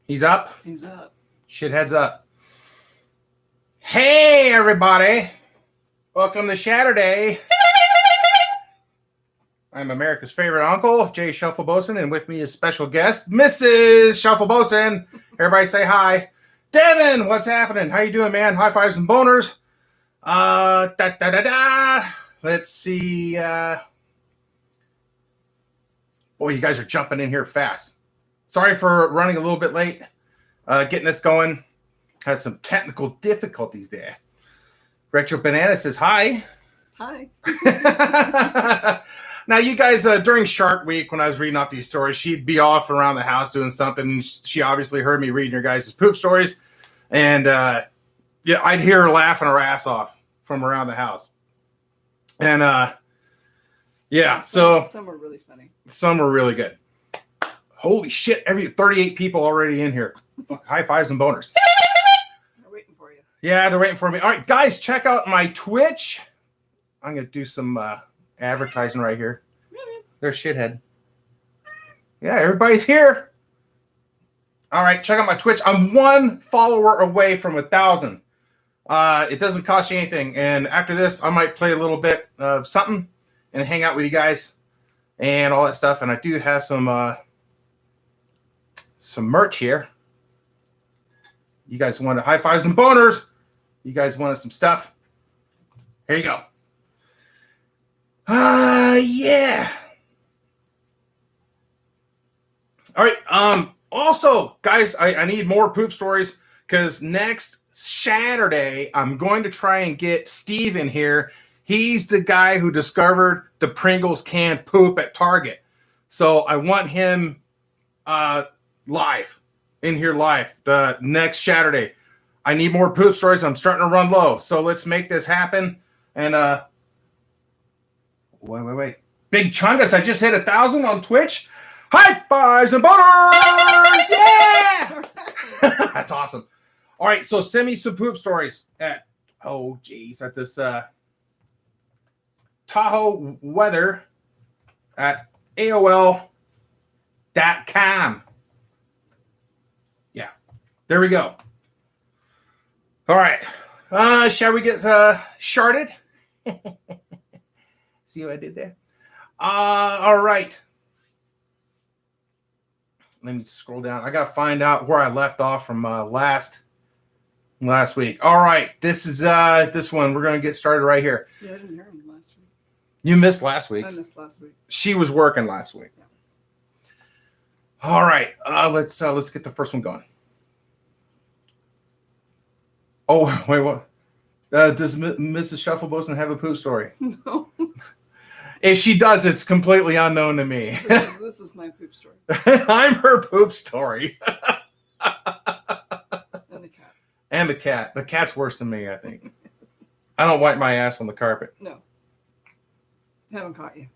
He's up. He's up. Shithead's up. Hey, everybody. Welcome to Shaturday. I'm America's favorite uncle, Jay Shuffleboson, and with me is special guest, Mrs.Shuffleboson. Everybody say hi. Devin, what's happening? How you doing, man? High fives and boners. Let's see. Boy, you guys are jumping in here fast. Sorry for running a little bit late. Getting this going. Had some technical difficulties there. Retro Banana says hi. Hi. Now, you guys, during Shark Week, when I was reading off these stories, she'd be off around the house doing something. She obviously heard me reading your guys' poop stories. And, yeah, I'd hear her laughing her ass off from around the house. And, yeah, so. Some were really funny. Some were really good. Holy shit, 38 people already in here. High fives and boners. They're waiting for you. Yeah, they're waiting for me. All right, guys, check out my Twitch. I'm going to do some advertising right here. There's Shithead. Yeah, everybody's here. All right, check out my Twitch. I'm one follower away from 1,000. It doesn't cost you anything. And after this, I might play a little bit of something and hang out with you guys and all that stuff. And I do have some merch here. You guys wanted high fives and boners. You guys wanted some stuff. Here you go. Yeah. All right. Also, guys, I need more poop stories because next Saturday, I'm going to try and get Steve in here. He's the guy who discovered the Pringles canned poop at Target. So I want him live, in here live, next Saturday. I need more poop stories. I'm starting to run low. So let's make this happen. And wait. Big Chungus, I just hit 1,000 on Twitch. High fives and boners! Yeah! That's awesome. All right, so send me some poop stories at, at this Tahoe weather at AOL.com. Yeah, there we go. All right, shall we get sharded? See what I did there? All right. Let me scroll down. I got to find out where I left off from last week. All right, this is this one. We're going to get started right here. Yeah, I didn't hear him last week. You missed last week. I missed last week. She was working last week. Yeah. All right, let's get the first one going. Oh, wait, what? Does Mrs. Shuffleboson have a poop story? No. If she does, it's completely unknown to me. This is my poop story. I'm her poop story. And the cat. And the cat. The cat's worse than me, I think. I don't wipe my ass on the carpet. No. Haven't caught you.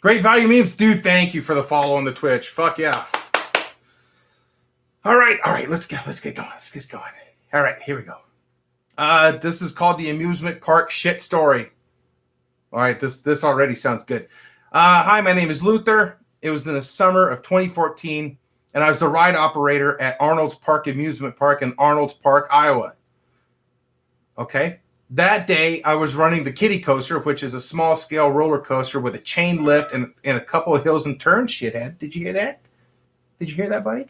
Great value memes. Dude, thank you for the follow on the Twitch. Fuck yeah. All right. Let's get going. All right, here we go. This is called the Amusement Park Shit Story. All right, this already sounds good. Hi, my name is Luther. It was in the summer of 2014, and I was the ride operator at Arnold's Park Amusement Park in Arnold's Park, Iowa. Okay. That day, I was running the kiddie coaster, which is a small-scale roller coaster with a chain lift and a couple of hills and turns, shithead. Did you hear that? Did you hear that, buddy?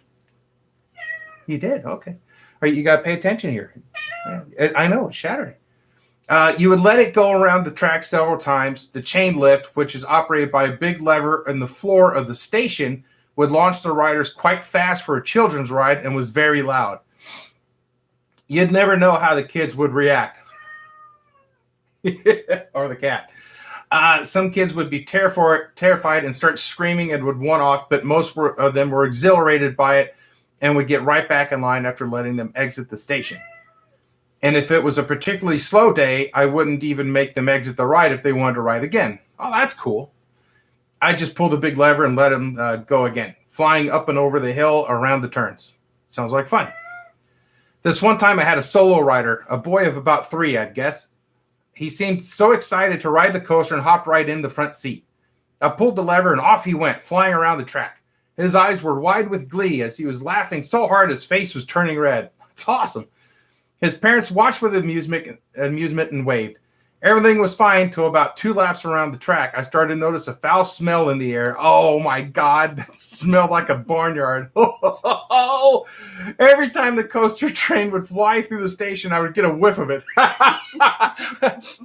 You did? Okay. All right, you got to pay attention here. I know, it's Saturday. You would let it go around the track several times. The chain lift, which is operated by a big lever in the floor of the station, would launch the riders quite fast for a children's ride and was very loud. You'd never know how the kids would react. Or the cat. Some kids would be terrified and start screaming and would want off, but most of them were exhilarated by it and would get right back in line after letting them exit the station. And if it was a particularly slow day, I wouldn't even make them exit the ride if they wanted to ride again. Oh, that's cool. I just pull the big lever and let them go again, flying up and over the hill around the turns. Sounds like fun. This one time I had a solo rider, a boy of about 3, I'd guess. He seemed so excited to ride the coaster and hopped right in the front seat. I pulled the lever and off he went, flying around the track. His eyes were wide with glee as he was laughing so hard his face was turning red. It's awesome. His parents watched with amusement and waved. Everything was fine till about 2 laps around the track. I started to notice a foul smell in the air. Oh my God, that smelled like a barnyard. Every time the coaster train would fly through the station, I would get a whiff of it.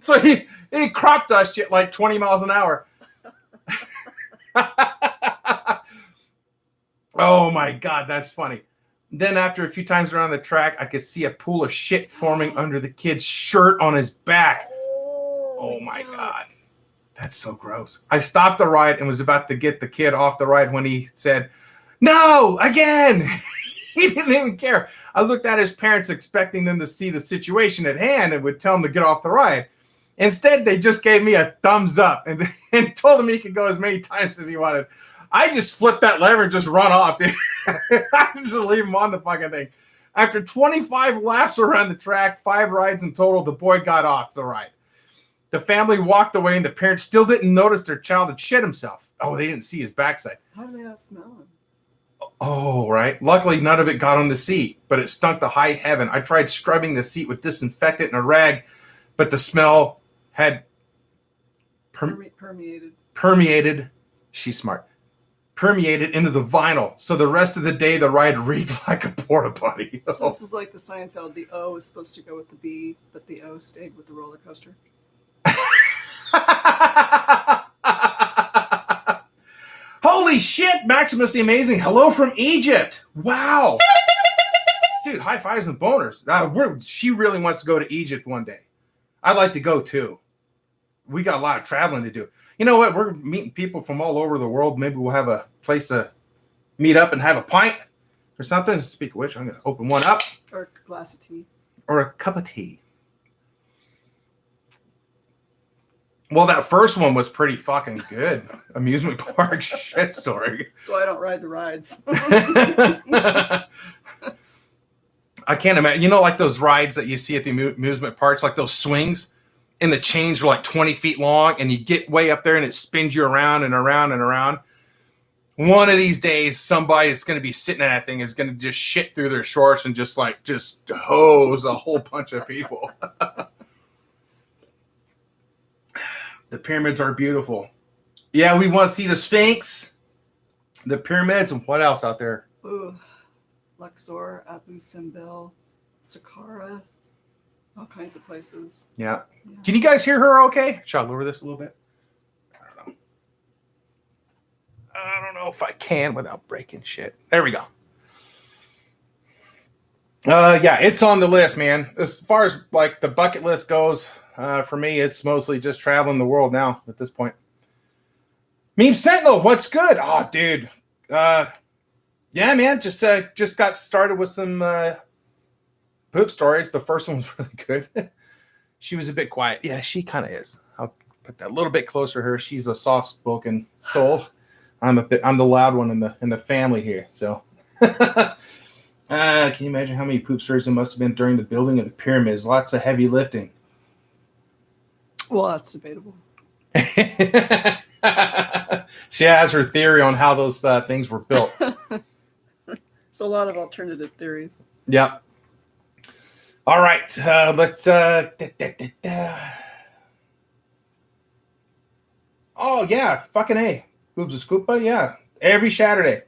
So he crop dust at like 20 miles an hour. Oh my God, that's funny. Then after a few times around the track, I could see a pool of shit forming under the kid's shirt on his back. Oh my God. That's so gross. I stopped the ride and was about to get the kid off the ride when he said, "No, again." He didn't even care. I looked at his parents expecting them to see the situation at hand and would tell him to get off the ride. Instead, they just gave me a thumbs up and told him he could go as many times as he wanted. I just flipped that lever and just run off, dude. I just leave him on the fucking thing. After 25 laps around the track, 5 rides in total, the boy got off the ride. The family walked away and the parents still didn't notice their child had shit himself. Oh, they didn't see his backside. How do they not smell him? Oh, right. Luckily, none of it got on the seat, but it stunk to high heaven. I tried scrubbing the seat with disinfectant and a rag, but the smell had permeated. She's smart. Permeated into the vinyl. So the rest of the day, the ride reeked like a porta potty. So this is like the Seinfeld. The O was supposed to go with the B, but the O stayed with the roller coaster. Holy shit, Maximus the Amazing. Hello from Egypt. Wow. Dude, high fives and boners. She really wants to go to Egypt one day. I'd like to go too. We got a lot of traveling to do. You know what? We're meeting people from all over the world. Maybe we'll have a place to meet up and have a pint or something. Speak of which, I'm going to open one up. Or a glass of tea. Or a cup of tea. Well, that first one was pretty fucking good. Amusement park shit story. That's why I don't ride the rides. I can't imagine. You know, like those rides that you see at the amusement parks, like those swings, and the chains are like 20 feet long, and you get way up there and it spins you around and around and around. One of these days, somebody that's going to be sitting at that thing is going to just shit through their shorts and just hose a whole bunch of people. The pyramids are beautiful. Yeah, we want to see the Sphinx, the pyramids, and what else out there? Ooh, Luxor, Abu Simbel, Saqqara, all kinds of places. Yeah. Can you guys hear her okay? Should I lower this a little bit? I don't know if I can without breaking shit. There we go. Yeah, it's on the list, man. As far as like the bucket list goes, for me, it's mostly just traveling the world now at this point. Meme Sentinel, what's good? Oh, dude. Yeah, man, just got started with some poop stories. The first one was really good. She was a bit quiet. Yeah, she kind of is. I'll put that a little bit closer to her. She's a soft-spoken soul. I'm the loud one in the family here. So, can you imagine how many poop stories there must have been during the building of the pyramids? Lots of heavy lifting. Well, that's debatable. She has her theory on how those things were built. There's a lot of alternative theories. Yep. All right. Let's. Oh, yeah. Fucking A. Boobs a Scoopa? Yeah. Every Saturday.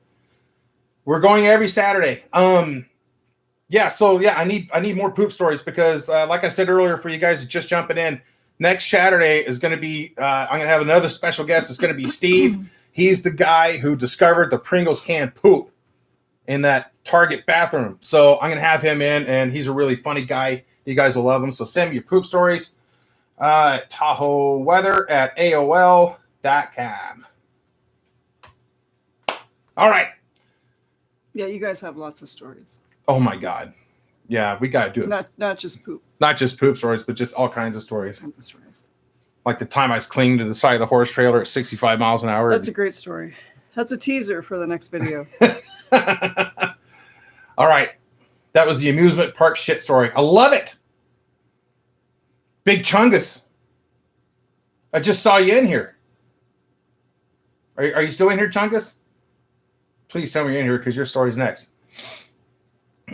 We're going every Saturday. Yeah. So, yeah, I need more poop stories because, like I said earlier, for you guys just jumping in, next Saturday is going to be, I'm going to have another special guest. It's going to be Steve. He's the guy who discovered the Pringles can poop in that Target bathroom. So I'm going to have him in, and he's a really funny guy. You guys will love him. So send me your poop stories. Tahoe Weather at AOL.com. All right. Yeah, you guys have lots of stories. Oh, my God. Yeah, we got to do it. Not just poop. Not just poop stories, but just all kinds of stories. Kinds of stories. Like the time I was clinging to the side of the horse trailer at 65 miles an hour. That's a great story. That's a teaser for the next video. All right. That was the amusement park shit story. I love it. Big Chungus. I just saw you in here. Are you still in here, Chungus? please tell me you're in here because your story's next.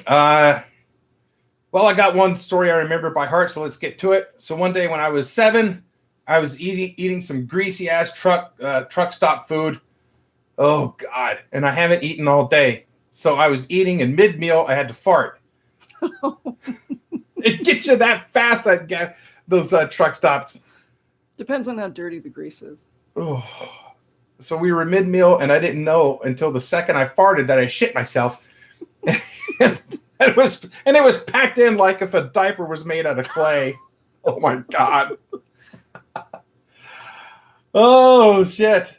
Well, I got one story I remember by heart, so let's get to it. So one day when I was 7, I was eating some greasy ass truck stop food. Oh God! And I haven't eaten all day, so I was eating, and mid meal I had to fart. It gets you that fast, I guess. Those truck stops. Depends on how dirty the grease is. Oh. So we were mid meal, and I didn't know until the second I farted that I shit myself. It was packed in like if a diaper was made out of clay. Oh my God. Oh shit.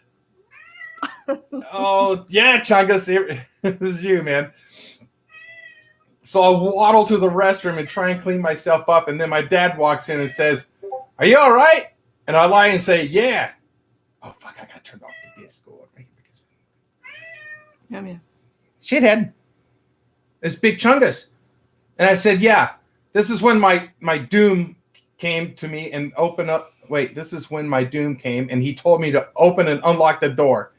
Oh yeah, Chungus, this is you, man. So I waddle to the restroom and try and clean myself up, and then my dad walks in and says, "Are you all right?" And I lie and say, "Yeah." Oh fuck, I got turned off the Discord. Yeah. Shithead. It's Big Chungus. And I said, yeah, this is when my doom came to me and open up. Wait, this is when my doom came, and he told me to open and unlock the door.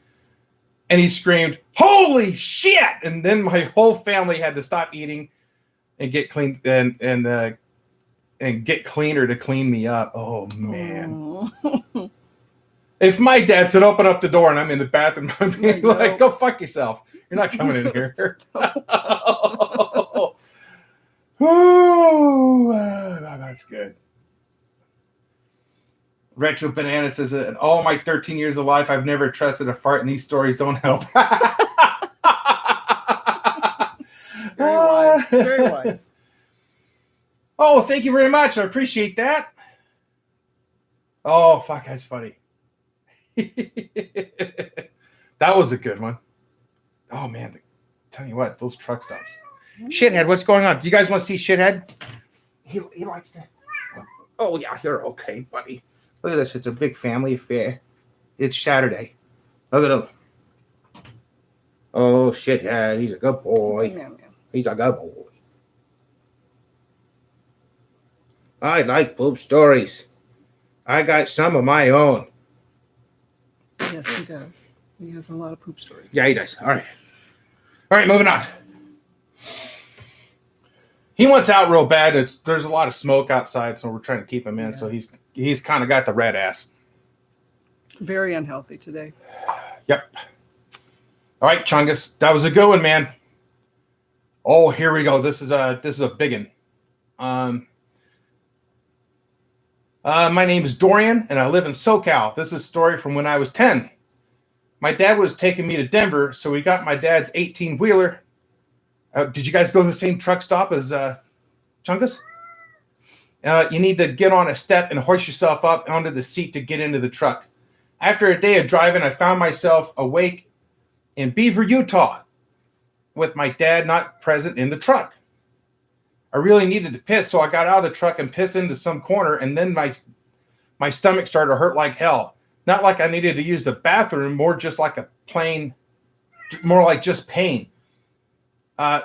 And he screamed, "Holy shit!" And then my whole family had to stop eating and get clean and get cleaner to clean me up. Oh man. Oh. If my dad said open up the door and I'm in the bathroom, I'd be like, go fuck yourself. You're not coming in here. Ooh, that's good. Retro Banana says, in all my 13 years of life, I've never trusted a fart, and these stories don't help. Very wise. Very wise. Oh, thank you very much. I appreciate that. Oh, fuck, that's funny. That was a good one. Oh, man. Tell you what, those truck stops. Shithead, what's going on? Do you guys want to see Shithead? He likes to. Oh, yeah, you're okay, buddy. Look at this. It's a big family affair. It's Shaturday. Look at him. Oh, Shithead. He's a good boy. He's a good boy. I like poop stories. I got some of my own. Yes, he does. He has a lot of poop stories. Yeah, he does. All right, moving on. He wants out real bad. There's a lot of smoke outside, so we're trying to keep him in. Yeah. So he's kind of got the red ass. Very unhealthy today. Yep. All right, Chungus, that was a good one, man. Oh, here we go. This is a big one. My name is Dorian, and I live in SoCal. This is a story from when I was 10. My dad was taking me to Denver, so we got my dad's 18-wheeler. Did you guys go to the same truck stop as Chungus? You need to get on a step and hoist yourself up onto the seat to get into the truck. After a day of driving, I found myself awake in Beaver, Utah, with my dad not present in the truck. I really needed to piss, so I got out of the truck and pissed into some corner, and then my stomach started to hurt like hell. Not like I needed to use the bathroom, more like just pain.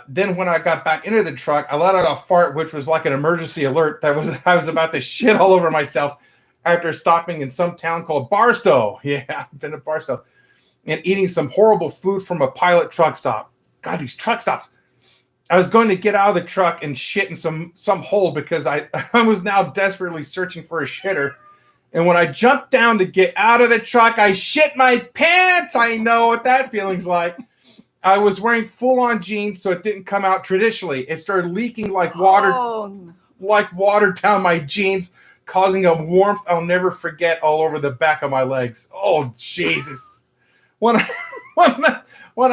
Then when I got back into the truck, I let out a fart, which was like an emergency alert. I was about to shit all over myself after stopping in some town called Barstow. Yeah, I've been to Barstow. And eating some horrible food from a pilot truck stop. God, these truck stops. I was going to get out of the truck and shit in some hole because I was now desperately searching for a shitter. And when I jumped down to get out of the truck, I shit my pants. I know what that feeling's like. I was wearing full-on jeans, so it didn't come out traditionally. It started leaking like water down my jeans, causing a warmth I'll never forget all over the back of my legs. Oh, Jesus. When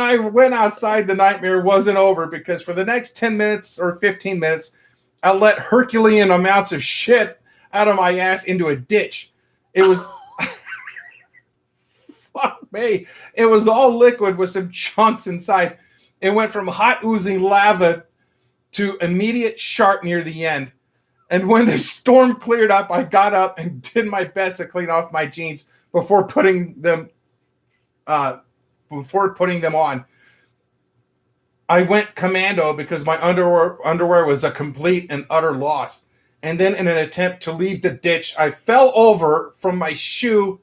I went outside, the nightmare wasn't over because for the next 10 minutes or 15 minutes, I let Herculean amounts of shit out of my ass into a ditch. It was... Fuck me. It was all liquid with some chunks inside. It went from hot oozing lava to immediate sharp near the end. And when the storm cleared up, I got up and did my best to clean off my jeans before putting them on. I went commando because my underwear was a complete and utter loss. And then in an attempt to leave the ditch, I fell over from my shoe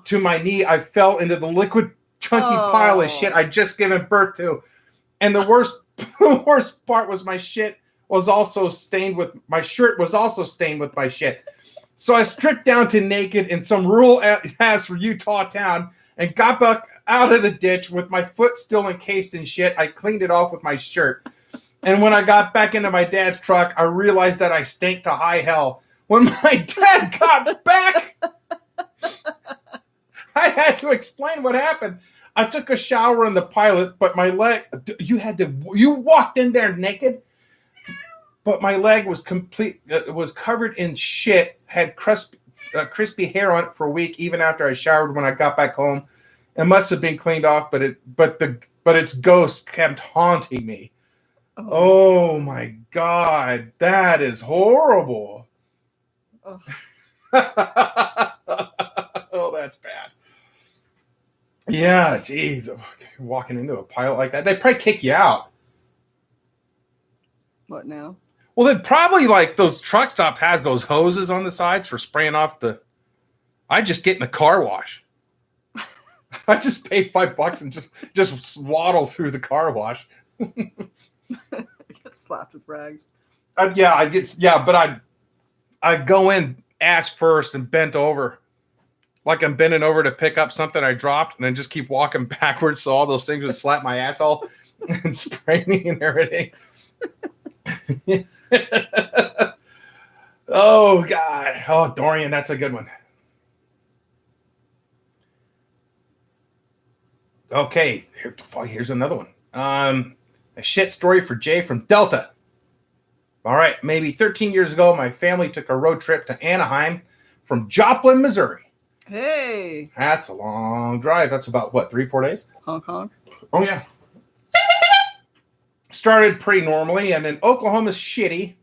to my knee. I fell into the liquid chunky pile of shit I just given birth to. And the worst part was my shirt was also stained with my shit. So I stripped down to naked in some rural ass Utah town and got back out of the ditch with my foot still encased in shit. I cleaned it off with my shirt. And when I got back into my dad's truck, I realized that I stank to high hell. When my dad got back, I had to explain what happened. I took a shower in the pilot, but my leg, you walked in there naked, but my leg was was covered in shit, had crispy hair on it for a week, even after I showered when I got back home. It must have been cleaned off, but its ghost kept haunting me. Oh my God, that is horrible. Oh, oh that's bad. Yeah, geez, walking into a pile like that, they'd probably kick you out. What now? Well, they'd probably like those truck stop has those hoses on the sides for spraying off the. I just get in the car wash. I just pay $5 and just swaddle through the car wash. Get slapped with rags. But I'd go in ass first and bent over. Like I'm bending over to pick up something I dropped and then just keep walking backwards so all those things would slap my asshole and spray me and everything. Oh, God. Oh, Dorian, that's a good one. Okay, here's another one. A shit story for Jay from Delta. All right, maybe 13 years ago, my family took a road trip to Anaheim from Joplin, Missouri. Hey. That's a long drive. That's about, 3-4 days? Honk, honk. Oh, yeah. Started pretty normally, and then Oklahoma's shitty.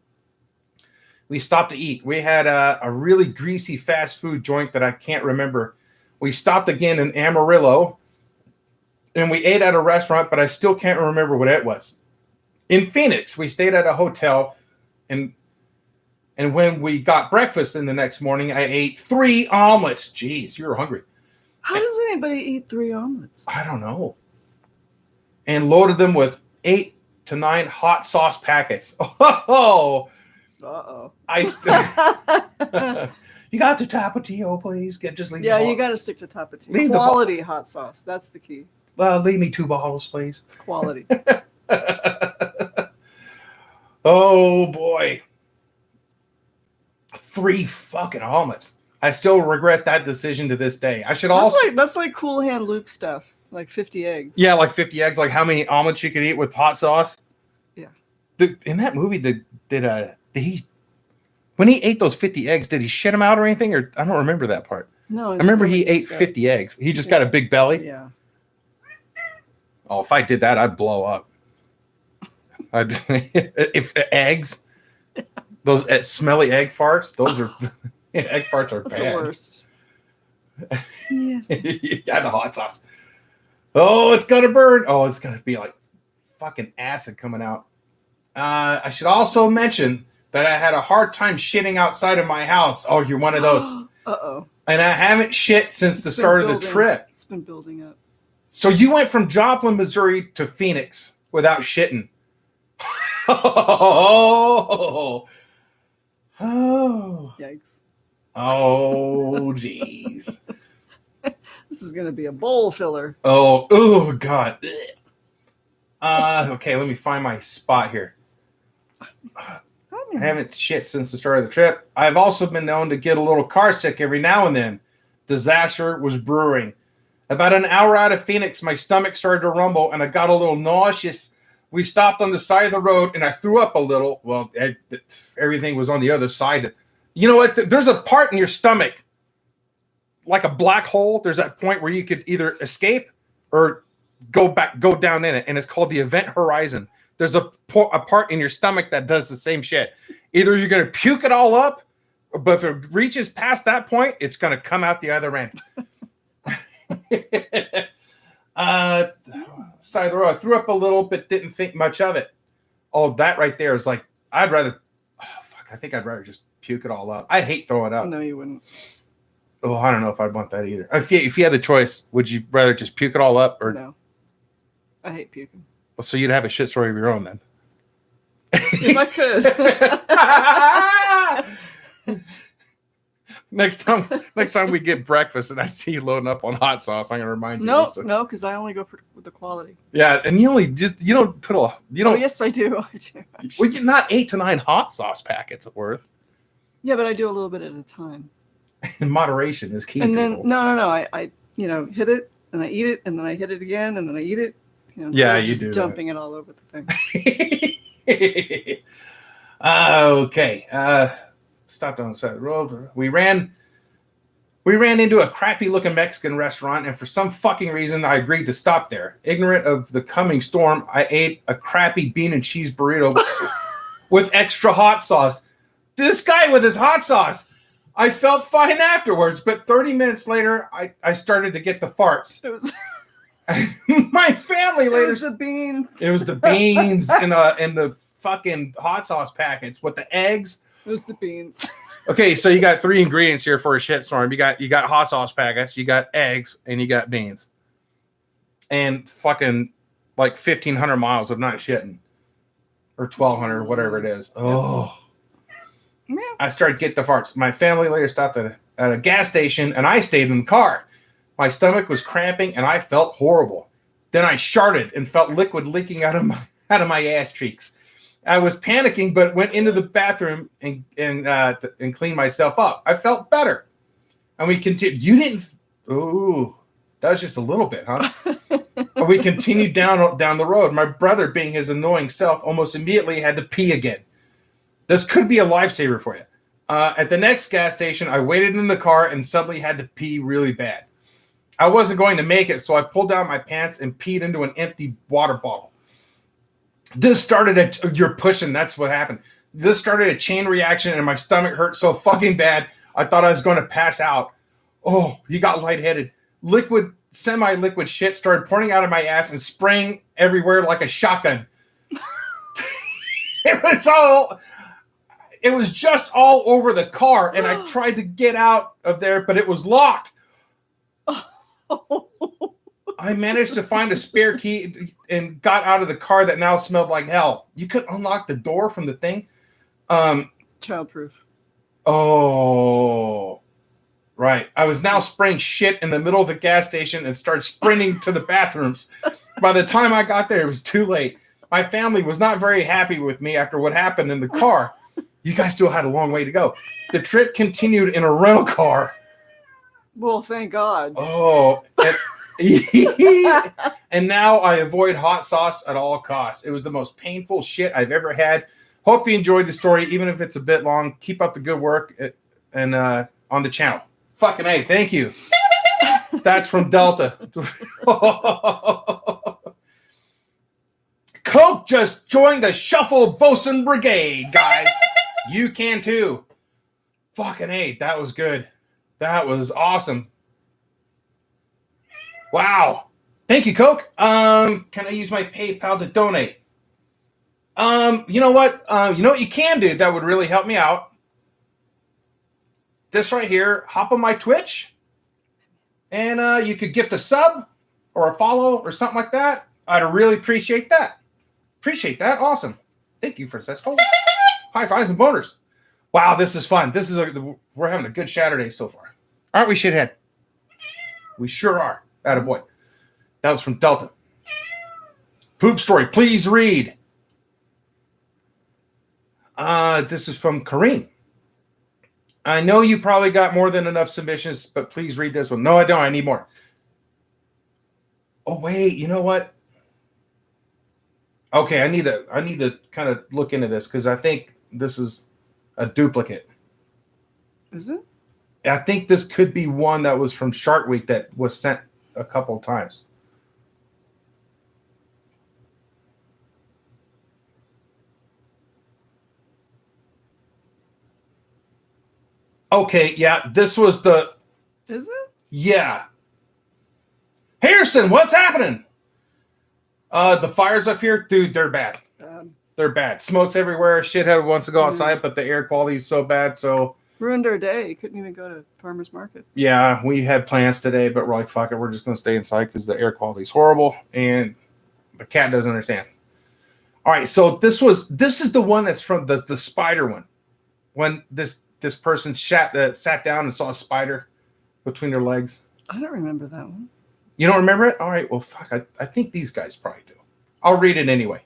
We stopped to eat. We had a really greasy fast food joint that I can't remember. We stopped again in Amarillo, and we ate at a restaurant, but I still can't remember what it was. In Phoenix, we stayed at a hotel, and when we got breakfast in the next morning, I ate 3 omelets. Jeez, you were hungry. How does anybody eat 3 omelets? I don't know. And loaded them with 8 to 9 hot sauce packets. Oh, uh-oh. You got the Tapatio, please? Just leave. Yeah, you got to stick to Tapatio. Quality hot sauce. That's the key. Leave me 2 bottles, please. Quality. Oh boy, 3 fucking omelets. I still regret that decision to this day. I should That's like Cool Hand Luke stuff. Like 50 eggs. Yeah, like 50 eggs. Like how many omelets you could eat with hot sauce? Yeah. In that movie, did he? When he ate those 50 eggs, did he shit them out or anything? Or I don't remember that part. No, I remember he ate 50 eggs. He just got a big belly. Yeah. Oh, if I did that, I'd blow up. If eggs, those smelly egg farts, those are egg farts are That's bad. The worst. Yes. Yeah, the hot sauce. Oh, it's gonna burn. Oh, it's gonna be like fucking acid coming out. I should also mention that I had a hard time shitting outside of my house. Oh, you're one of those. Uh-oh. And I haven't shit since the start of the trip. It's been building up. So you went from Joplin, Missouri to Phoenix without shitting. Oh. Yikes. Oh, geez. This is going to be a bowl filler. Oh, God. Okay, let me find my spot here. I haven't shit since the start of the trip. I've also been known to get a little car sick every now and then. Disaster was brewing. About an hour out of Phoenix, my stomach started to rumble, and I got a little nauseous. We stopped on the side of the road, and I threw up a little. Well, everything was on the other side. You know what? There's a part in your stomach, like a black hole. There's that point where you could either escape or go down in it, and it's called the event horizon. There's a part in your stomach that does the same shit. Either you're going to puke it all up, but if it reaches past that point, it's going to come out the other end. Side of the road, I threw up a little, but didn't think much of it. Oh, that right there is like, I think I'd rather just puke it all up. I hate throwing up. No, you wouldn't. Oh, I don't know if I'd want that either. If you had the choice, would you rather just puke it all up or No. I hate puking. Well, so you'd have a shit story of your own then? If I could. Next time we get breakfast and I see you loading up on hot sauce, I'm gonna remind you. No, because I only go for the quality. Yeah, and you don't put a you don't. Oh, yes, I do. I do. Well, not 8 to 9 hot sauce packets worth. Yeah, but I do a little bit at a time. In moderation is key. And then no, I hit it and I eat it and then I hit it again and then I eat it. Yeah, you just do dumping that. it all over the thing. Okay. Stopped on the side of the road. We ran into a crappy looking Mexican restaurant, and for some fucking reason, I agreed to stop there. Ignorant of the coming storm, I ate a crappy bean and cheese burrito with extra hot sauce. This guy with his hot sauce. I felt fine afterwards, but 30 minutes later, I started to get the farts. It was my family later. It was the beans. It was the beans in the fucking hot sauce packets with the eggs. It was the beans. Okay, so you got 3 ingredients here for a shitstorm. You got hot sauce packets, you got eggs, and you got beans. And fucking like 1,500 miles of not shitting. Or 1,200, whatever it is. Oh. Yeah. I started getting the farts. My family later stopped at a gas station, and I stayed in the car. My stomach was cramping, and I felt horrible. Then I sharted and felt liquid leaking out of my ass cheeks. I was panicking, but went into the bathroom and cleaned myself up. I felt better, and we continued. You didn't. Ooh, that was just a little bit, huh? We continued down the road. My brother, being his annoying self, almost immediately had to pee again. This could be a lifesaver for you. At the next gas station, I waited in the car and suddenly had to pee really bad. I wasn't going to make it, so I pulled down my pants and peed into an empty water bottle. This started you're pushing, that's what happened. This started a chain reaction, and my stomach hurt so fucking bad, I thought I was going to pass out. Oh, you got lightheaded. Semi-liquid shit started pouring out of my ass and spraying everywhere like a shotgun. It was just all over the car, and I tried to get out of there, but it was locked. I managed to find a spare key and got out of the car that now smelled like hell. You could unlock the door from the thing. Childproof. Oh, right. I was now spraying shit in the middle of the gas station and started sprinting to the bathrooms. By the time I got there, it was too late. My family was not very happy with me after what happened in the car. You guys still had a long way to go. The trip continued in a rental car. Well, thank God. Oh, and now I avoid hot sauce at all costs. It was the most painful shit I've ever had. Hope you enjoyed the story, even if it's a bit long. Keep up the good work and on the channel. Fucking A, thank you. That's from Delta. Coke just joined the Shuffleboson Brigade, guys. You can too. Fucking A, that was good. That was awesome. Wow. Thank you, Coke. Can I use my PayPal to donate? You know what? You know what you can do that would really help me out? This right here. Hop on my Twitch. And you could gift a sub or a follow or something like that. I'd really appreciate that. Appreciate that. Awesome. Thank you, Francisco. High fives and boners. Wow, this is fun. We're having a good Shaturday so far. Aren't we, shithead? We sure are. Attaboy. That was from Delta. Poop story. Please read. This is from Kareem. I know you probably got more than enough submissions, but please read this one. No, I don't. I need more. Oh, wait. You know what? Okay, I need to kind of look into this because I think this is a duplicate. Is it? I think this could be one that was from Shark Week that was sent a couple of times. Okay, yeah, this was the... Is it? Yeah. Harrison, what's happening? The fires up here, dude, they're bad. They're bad. Smoke's everywhere. Shit had wants to go outside, but the air quality is so bad. So Ruined our day. Couldn't even go to farmer's market. Yeah, we had plans today, but we're like, fuck it, we're just going to stay inside because the air quality is horrible, and the cat doesn't understand. All right, so this is the one that's from the spider one. When this person sat down and saw a spider between their legs. I don't remember that one. You don't remember it? All right, well, fuck, I think these guys probably do. I'll read it anyway.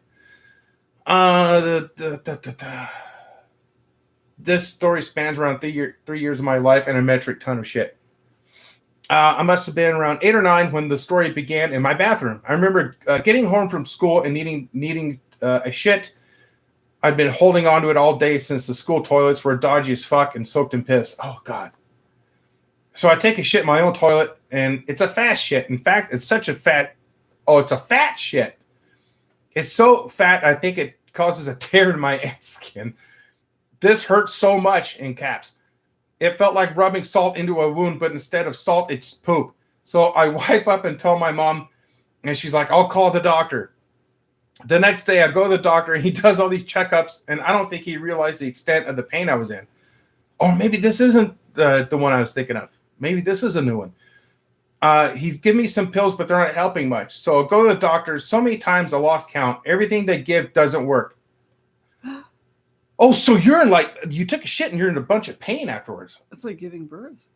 This story spans around 3 years of my life and a metric ton of shit. I must have been around 8 or 9 when the story began in my bathroom. I remember getting home from school and needing a shit. I've been holding on to it all day since the school toilets were dodgy as fuck and soaked in piss. Oh, God. So I take a shit in my own toilet, and it's a fast shit. In fact, it's such a fat... Oh, it's a fat shit. It's so fat, I think it causes a tear in my ass skin. This hurts so much, in caps. It felt like rubbing salt into a wound, but instead of salt, it's poop. So I wipe up and tell my mom, and she's like, I'll call the doctor. The next day, I go to the doctor, and he does all these checkups, and I don't think he realized the extent of the pain I was in. Or maybe this isn't the one I was thinking of. Maybe this is a new one. He's given me some pills, but they're not helping much. So I go to the doctor so many times I lost count. Everything they give doesn't work. Oh, so you took a shit and you're in a bunch of pain afterwards. It's like giving birth.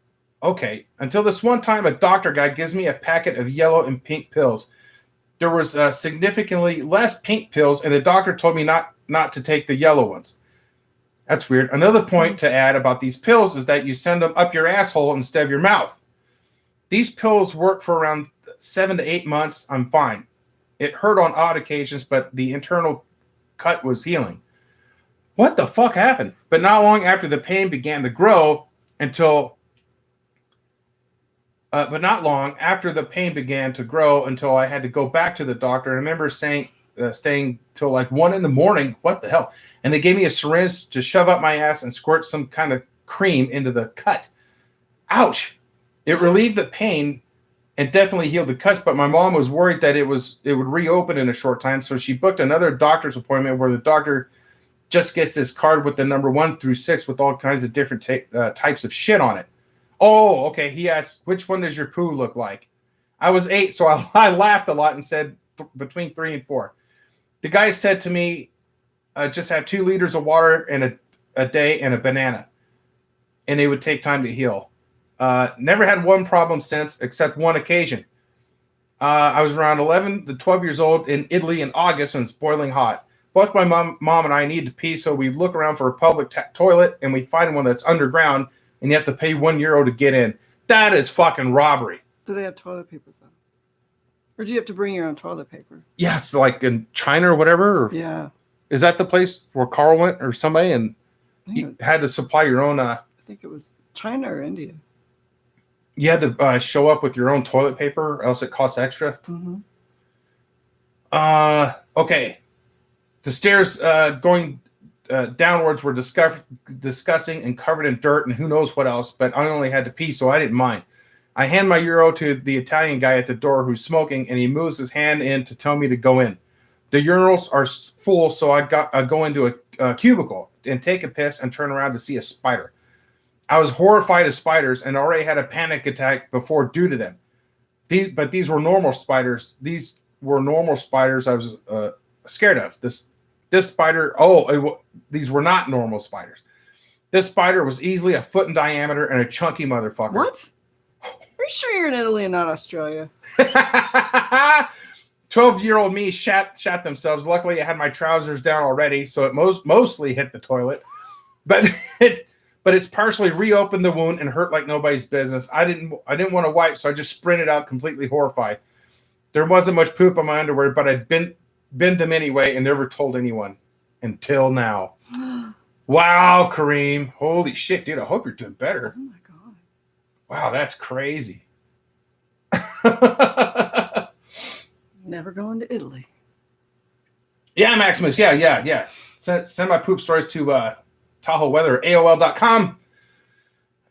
Okay. Until this one time, a doctor guy gives me a packet of yellow and pink pills. There was significantly less pink pills, and the doctor told me not to take the yellow ones. That's weird. Another point to add about these pills is that you send them up your asshole instead of your mouth. These pills work for around 7 to 8 months. I'm fine. It hurt on odd occasions, but the internal cut was healing. What the fuck happened? But not long after the pain began to grow until I had to go back to the doctor. I remember staying till like 1 a.m. What the hell? And they gave me a syringe to shove up my ass and squirt some kind of cream into the cut. Ouch! It relieved the pain and definitely healed the cuts, but my mom was worried that it would reopen in a short time, so she booked another doctor's appointment where the doctor just gets this card with the number 1 through 6 with all kinds of different types of shit on it. Oh, okay. He asked, which one does your poo look like? I was 8, so I laughed a lot and said between 3 and 4. The guy said to me, just have 2 liters of water in a day and a banana, and it would take time to heal. Never had one problem since, except one occasion. I was around 11 to 12 years old in Italy in August, and it's boiling hot. Both my mom and I need to pee, so we look around for a public toilet, and we find one that's underground, and you have to pay €1 to get in. That is fucking robbery. Do they have toilet paper, though? Or do you have to bring your own toilet paper? Yes, like in China or whatever? Or yeah. Is that the place where Carl went or somebody, and you had to supply your own... I think it was China or India. You had to show up with your own toilet paper, or else it costs extra? Mm-hmm. Okay. The stairs going downwards were disgusting and covered in dirt and who knows what else, but I only had to pee, so I didn't mind. I hand my euro to the Italian guy at the door who's smoking, and he moves his hand in to tell me to go in. The urinals are full, so I go into a cubicle and take a piss and turn around to see a spider. I was horrified of spiders and already had a panic attack before due to them. These were normal spiders. These were normal spiders I was scared of. This spider, these were not normal spiders. This spider was easily a foot in diameter and a chunky motherfucker. What? Are you sure you're in Italy and not Australia? 12-year-old me shat themselves. Luckily, I had my trousers down already, so it mostly hit the toilet. But it's partially reopened the wound and hurt like nobody's business. I didn't want to wipe, so I just sprinted out completely horrified. There wasn't much poop on my underwear, but I bent them anyway and never told anyone until now. Wow, Kareem. Holy shit, dude. I hope you're doing better. Oh, my God. Wow, that's crazy. Never going to Italy. Yeah, Maximus. Yeah. Send my poop stories to Tahoe Weather, AOL.com.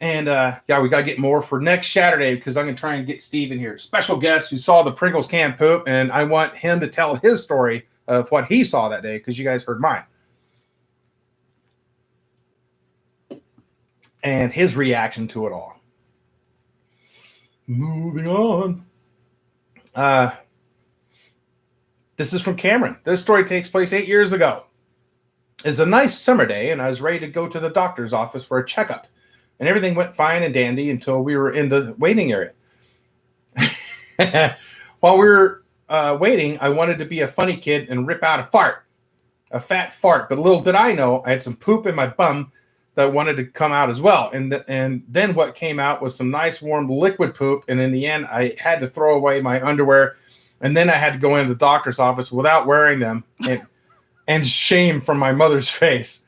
And we got to get more for next Shaturday because I'm going to try and get Steve in here. Special guest who saw the Pringles can poop, and I want him to tell his story of what he saw that day because you guys heard mine. and his reaction to it all. Moving on. This is from Cameron. This story takes place 8 years ago. It's a nice summer day, and I was ready to go to the doctor's office for a checkup. And everything went fine and dandy until we were in the waiting area. While we were waiting, I wanted to be a funny kid and rip out a fart. A fat fart. But little did I know, I had some poop in my bum that wanted to come out as well. And then what came out was some nice warm liquid poop. And in the end, I had to throw away my underwear. And then I had to go into the doctor's office without wearing them. And shame from my mother's face.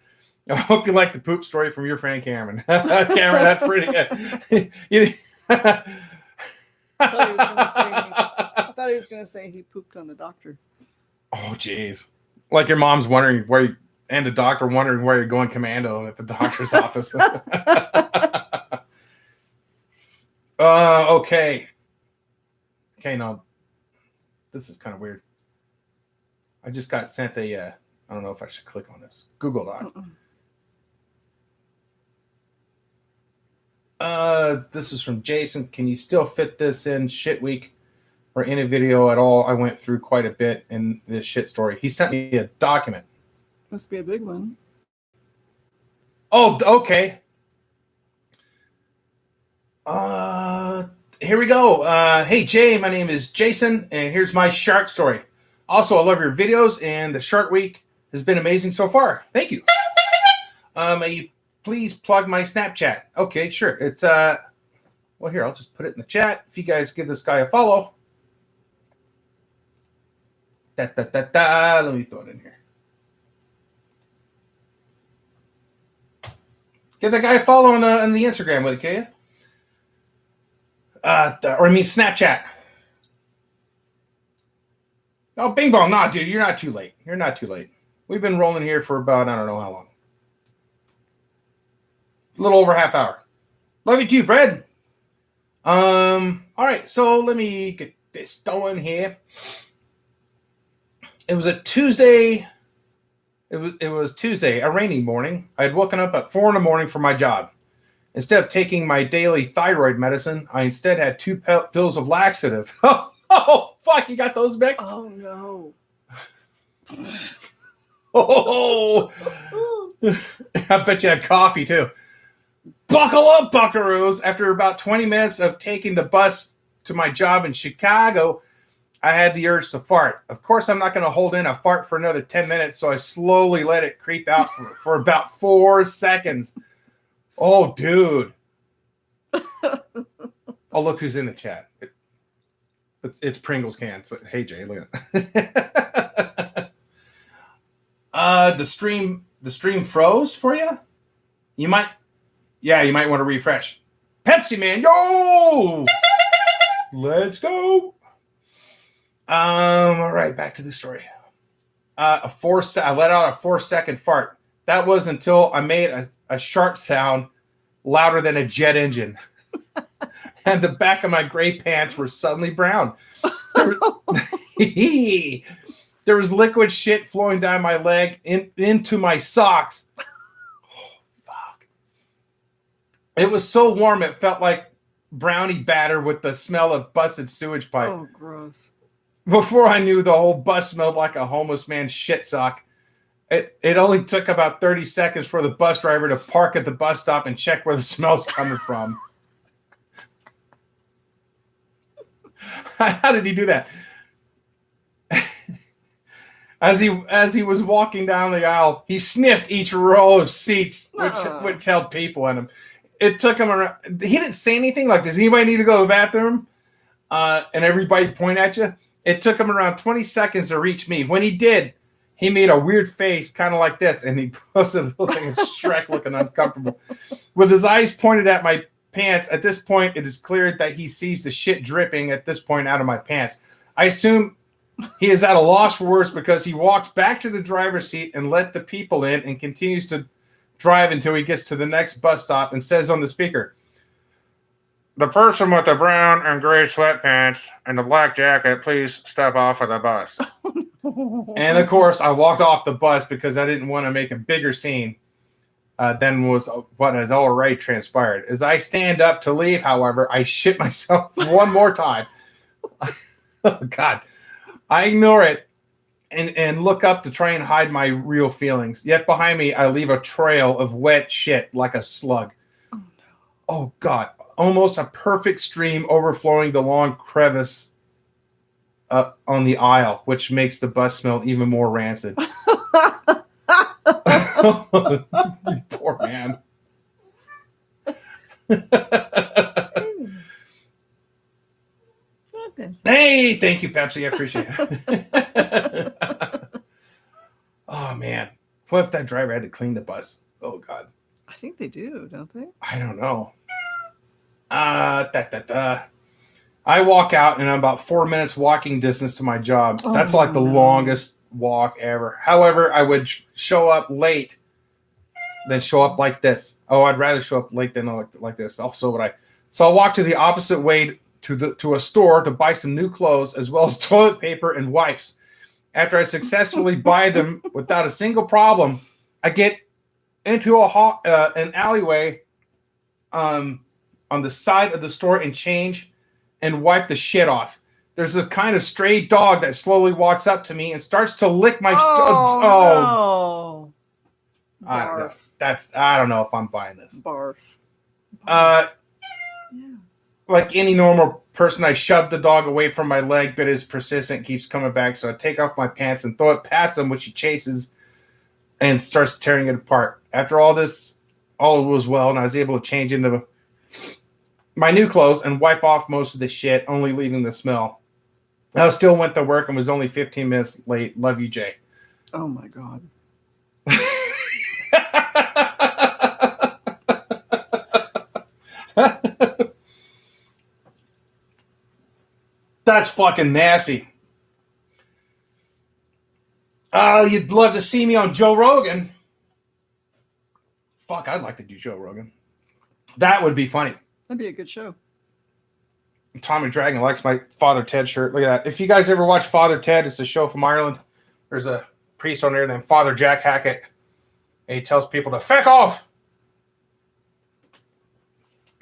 I hope you like the poop story from your friend Cameron. Cameron, that's pretty good. I thought he was going to say he pooped on the doctor. Oh, jeez. Like your mom's wondering where you, and the doctor wondering where you're going commando at the doctor's office. Okay. Okay, now, this is kind of weird. I just got sent a, I don't know if I should click on this. Google Doc. This is from Jason. Can you still fit this in shit week or in a video at all? I went through quite a bit in this shit story. He sent me a document. Must be a big one. Oh, okay. Here we go. Hey, Jay, my name is Jason, and here's my shark story. Also, I love your videos, and the Shark Week has been amazing so far. Thank you. May you please plug my Snapchat? Okay, sure. It's, well, here, I'll just put it in the chat. If you guys give this guy a follow. Let me throw it in here. Give that guy a follow on the Instagram with it, can you? Snapchat. Oh, bing bong. Nah, dude, you're not too late. You're not too late. We've been rolling here for about, I don't know how long. A little over half hour. Love you too, Brad. All right, so let me get this going here. It was a Tuesday. It was Tuesday, a rainy morning. I had woken up at 4 a.m. for my job. Instead of taking my daily thyroid medicine, I instead had 2 pills of laxative. Oh, fuck, you got those mixed? Oh, no. Oh, I bet you had coffee, too. Buckle up, buckaroos. After about 20 minutes of taking the bus to my job in Chicago, I had the urge to fart. Of course, I'm not going to hold in a fart for another 10 minutes, so I slowly let it creep out for about 4 seconds. Oh, dude. Oh, look who's in the chat. It's Pringles can. So, hey, Jay, look at that. The stream froze for you? You might want to refresh. Pepsi Man, yo! Let's go. All right, back to the story. I let out a 4-second fart. That was until I made a shark sound louder than a jet engine. And the back of my gray pants were suddenly brown. There was liquid shit flowing down my leg into my socks. Oh, fuck. It was so warm it felt like brownie batter with the smell of busted sewage pipe. Oh, gross. Before I knew, the whole bus smelled like a homeless man's shit sock. It only took about 30 seconds for the bus driver to park at the bus stop and check where the smell's coming from. How did he do that? As he was walking down the aisle, he sniffed each row of seats, which held people in them. It took him around. He didn't say anything like, "Does anybody need to go to the bathroom?" And everybody point at you. It took him around 20 seconds to reach me. When he did, he made a weird face, kind of like this, and he posted a little thing of Shrek looking uncomfortable. With his eyes pointed at my pants, at this point, it is clear that he sees the shit dripping at this point out of my pants. I assume he is at a loss for words because he walks back to the driver's seat and let the people in and continues to drive until he gets to the next bus stop and says on the speaker, "The person with the brown and gray sweatpants and the black jacket, please step off of the bus." And of course, I walked off the bus because I didn't want to make a bigger scene. than was what has already transpired. As I stand up to leave, however, I shit myself one more time. Oh, God. I ignore it and look up to try and hide my real feelings. Yet behind me, I leave a trail of wet shit like a slug. Oh, no. Oh, God. Almost a perfect stream overflowing the long crevice on the aisle, which makes the bus smell even more rancid. You poor man. Hey, thank you, Pepsi. I appreciate it. Oh, man. What if that driver had to clean the bus? Oh, God. I think they do, don't they? I don't know. I walk out and I'm about 4 minutes walking distance to my job. That's like the longest walk ever. However, I would show up late than show up like this. Oh, I'd rather show up late than like this. Also, would I? So I'll walk to the opposite way to a store to buy some new clothes as well as toilet paper and wipes. After I successfully buy them without a single problem, I get into an alleyway on the side of the store and change and wipe the shit off. There's a kind of stray dog that slowly walks up to me and starts to lick my. No. I don't know. I don't know if I'm buying this. Barf. Yeah. Like any normal person, I shove the dog away from my leg, but it's persistent, keeps coming back. So I take off my pants and throw it past him, which he chases and starts tearing it apart. After all this, all was well, and I was able to change into my new clothes and wipe off most of the shit, only leaving the smell. I still went to work and was only 15 minutes late. Love you, Jay. Oh, my God. That's fucking nasty. You'd love to see me on Joe Rogan. Fuck, I'd like to do Joe Rogan. That would be funny. That'd be a good show. Tommy Dragon likes my Father Ted shirt. Look at that. If you guys ever watch Father Ted, it's a show from Ireland. There's a priest on there named Father Jack Hackett. And he tells people to feck off.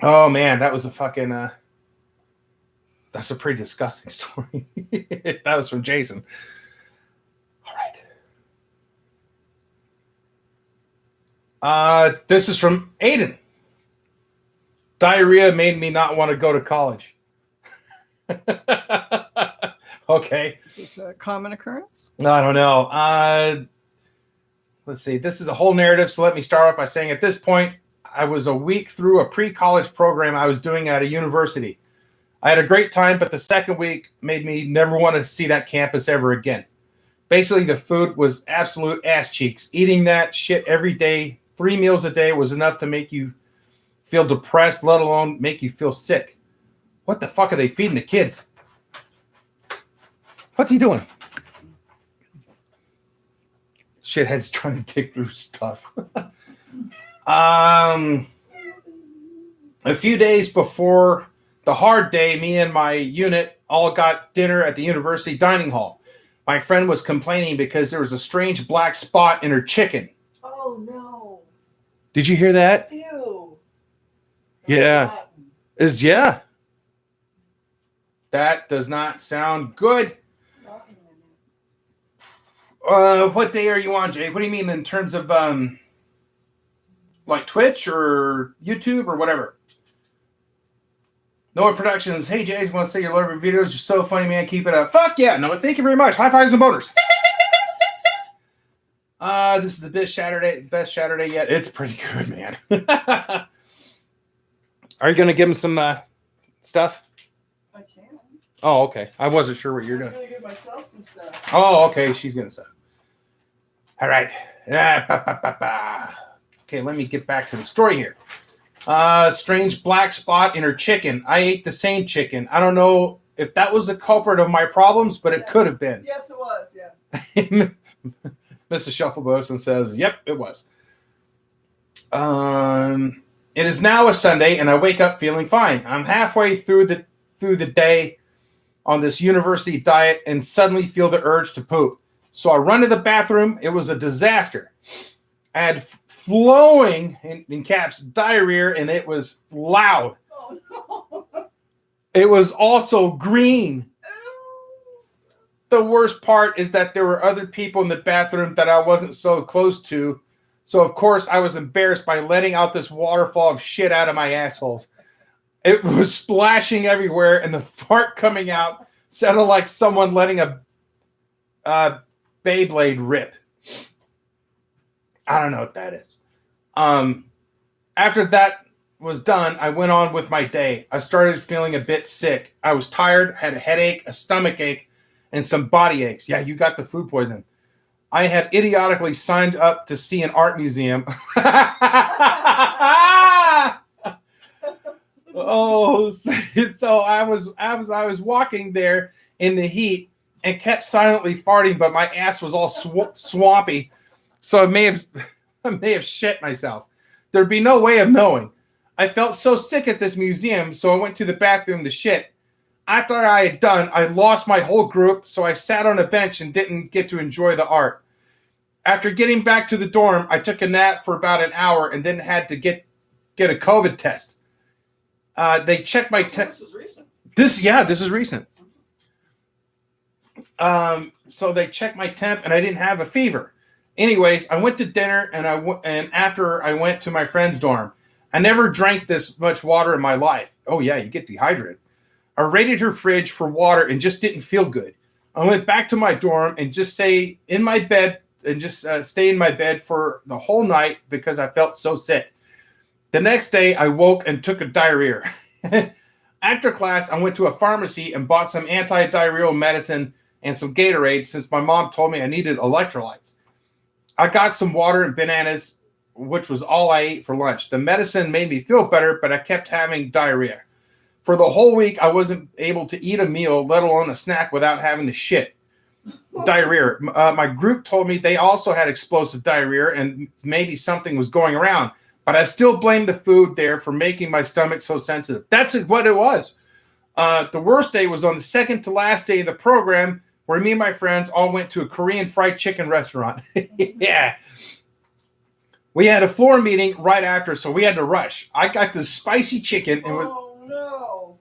Oh, man, that was a fucking... that's a pretty disgusting story. That was from Jason. All right. This is from Aiden. Diarrhea made me not want to go to college. Okay. Is this a common occurrence? No, I don't know. Let's see. This is a whole narrative, so let me start off by saying at this point, I was a week through a pre-college program I was doing at a university. I had a great time, but the second week made me never want to see that campus ever again. Basically, the food was absolute ass cheeks. Eating that shit every day, 3 meals a day, was enough to make you feel depressed, let alone make you feel sick. What the fuck are they feeding the kids? What's he doing? Shithead's trying to dig through stuff. A few days before the hard day, me and my unit all got dinner at the university dining hall. My friend was complaining because there was a strange black spot in her chicken. Oh, no. Did you hear that? Ew. Yeah. Yeah. That does not sound good. What day are you on, Jay? What do you mean in terms of like Twitch or YouTube or whatever? Noah Productions. Hey, Jay, want to say you love your videos. You're so funny, man. Keep it up. Fuck yeah, Noah. Thank you very much. High fives and boners. This is the best Shaturday yet. It's pretty good, man. Are you going to give him some stuff? I can. Oh, okay. I wasn't sure what you're doing. I'm going to give myself some stuff. Oh, okay. She's going to stuff. All right. Okay, let me get back to the story here. Strange black spot in her chicken. I ate the same chicken. I don't know if that was the culprit of my problems, but it could have been. Yes, it was. Yes. Mrs.Shuffleboson says, yep, it was. It is now a Sunday, and I wake up feeling fine. I'm halfway through the day on this university diet and suddenly feel the urge to poop. So I run to the bathroom. It was a disaster. I had flowing, in caps, diarrhea, and it was loud. Oh no. It was also green. The worst part is that there were other people in the bathroom that I wasn't so close to. So, of course, I was embarrassed by letting out this waterfall of shit out of my assholes. It was splashing everywhere, and the fart coming out sounded like someone letting a Beyblade rip. I don't know what that is. After that was done, I went on with my day. I started feeling a bit sick. I was tired, had a headache, a stomach ache, and some body aches. Yeah, you got the food poisoning. I had idiotically signed up to see an art museum. Oh, so I was walking there in the heat and kept silently farting, but my ass was all swampy, so I may have shit myself. There'd be no way of knowing. I felt so sick at this museum, so I went to the bathroom to shit. After I had done, I lost my whole group, so I sat on a bench and didn't get to enjoy the art. After getting back to the dorm, I took a nap for about an hour and then had to get a COVID test. They checked my This is recent. This is recent. So they checked my temp, and I didn't have a fever. Anyways, I went to dinner, and after I went to my friend's dorm. I never drank this much water in my life. Oh yeah, you get dehydrated. I raided her fridge for water and just didn't feel good. I went back to my dorm and just stay in my bed for the whole night because I felt so sick. The next day, I woke and took a diarrhea. After class, I went to a pharmacy and bought some anti-diarrheal medicine and some Gatorade since my mom told me I needed electrolytes. I got some water and bananas, which was all I ate for lunch. The medicine made me feel better, but I kept having diarrhea. For the whole week, I wasn't able to eat a meal, let alone a snack, without having to shit. Diarrhea. My group told me they also had explosive diarrhea and maybe something was going around, but I still blamed the food there for making my stomach so sensitive. That's what it was. The worst day was on the second to last day of the program where me and my friends all went to a Korean fried chicken restaurant. Yeah. We had a floor meeting right after, so we had to rush. I got this spicy chicken and was... Oh no.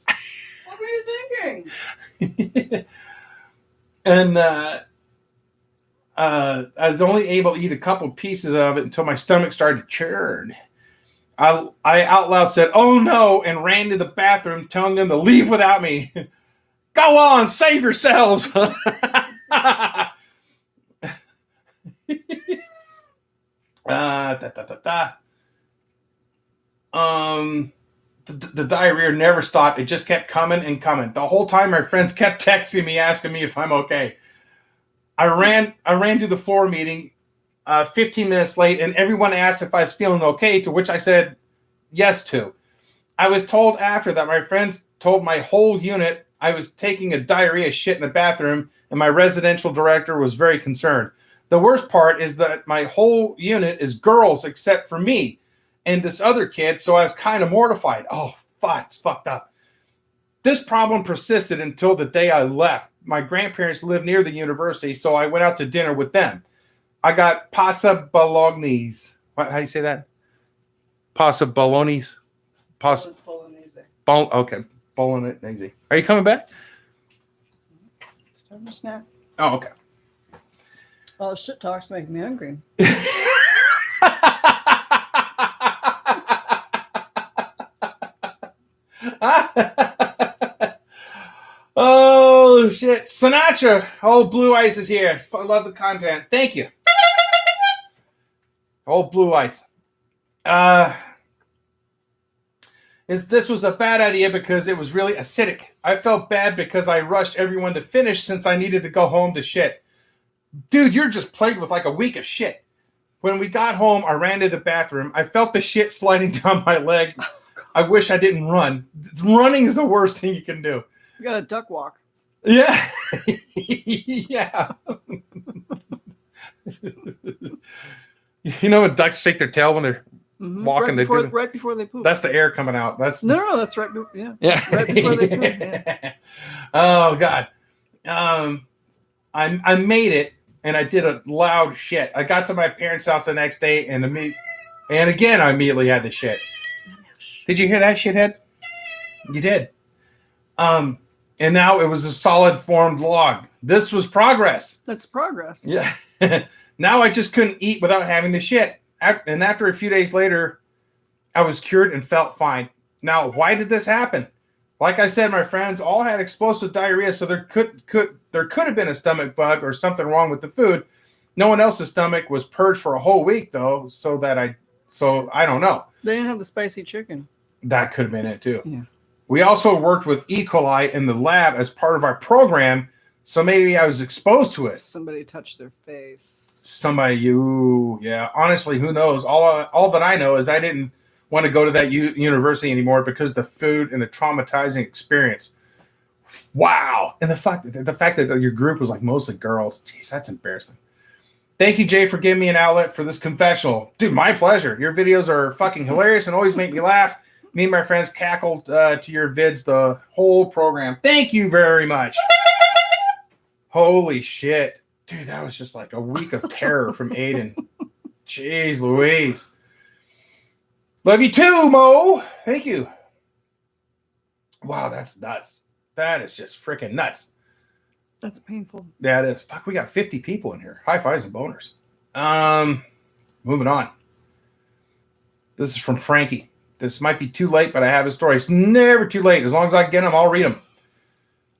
What were you thinking? And I was only able to eat a couple pieces of it until my stomach started to churn. I out loud said, "Oh no," and ran to the bathroom, telling them to leave without me. Go on, save yourselves. The diarrhea never stopped. It just kept coming and coming. The whole time my friends kept texting me, asking me if I'm okay. I ran to the floor meeting 15 minutes late, and everyone asked if I was feeling okay, to which I said yes to. I was told after that my friends told my whole unit I was taking a diarrhea shit in the bathroom, and my residential director was very concerned. The worst part is that my whole unit is girls except for me and this other kid, so I was kind of mortified. Oh, fuck, it's fucked up. This problem persisted until the day I left. My grandparents lived near the university, so I went out to dinner with them. I got pasta bolognese. How do you say that? Pasta bolognese? Bolognese. Okay, bolognese. Are you coming back? Starting to snack. Oh, okay. Oh, shit talk's making me hungry. Oh shit, Sinatra! Oh, Blue Ice is here. I love the content. Thank you. Oh, Blue Ice. This was a bad idea because it was really acidic. I felt bad because I rushed everyone to finish since I needed to go home to shit. Dude, you're just plagued with like a week of shit. When we got home, I ran to the bathroom. I felt the shit sliding down my leg. I wish I didn't run. Running is the worst thing you can do. You got a duck walk. Yeah. Yeah. You know when ducks shake their tail when they're walking? Right before they poop. That's the air coming out. That's No, that's right. Yeah. Yeah. Right before they poop. Yeah. Oh God. I made it, and I did a loud shit. I got to my parents' house the next day, and again, I immediately had the shit. Did you hear that, shithead? You did. And now it was a solid formed log. This was progress. That's progress. Yeah. Now I just couldn't eat without having the shit. And after a few days later, I was cured and felt fine. Now, why did this happen? Like I said, my friends all had explosive diarrhea, so there could have been a stomach bug or something wrong with the food. No one else's stomach was purged for a whole week, though, so I don't know. They didn't have the spicy chicken. That could have been it, too. Yeah. We also worked with E. coli in the lab as part of our program, so maybe I was exposed to it. Somebody touched their face. Yeah. Honestly, who knows? All that I know is I didn't want to go to that university anymore because of the food and the traumatizing experience. Wow. And the fact that your group was like mostly girls. Jeez, that's embarrassing. Thank you, Jay, for giving me an outlet for this confessional. Dude, my pleasure. Your videos are fucking hilarious and always make me laugh. Me and my friends cackled to your vids the whole program. Thank you very much. Holy shit. Dude, that was just like a week of terror from Aiden. Jeez Louise. Love you too, Mo. Thank you. Wow, that's nuts. That is just freaking nuts. That's painful. Yeah, it is. Fuck, we got 50 people in here. High fives and boners. Moving on. This is from Frankie. This might be too late, but I have a story. It's never too late. As long as I get them, I'll read them.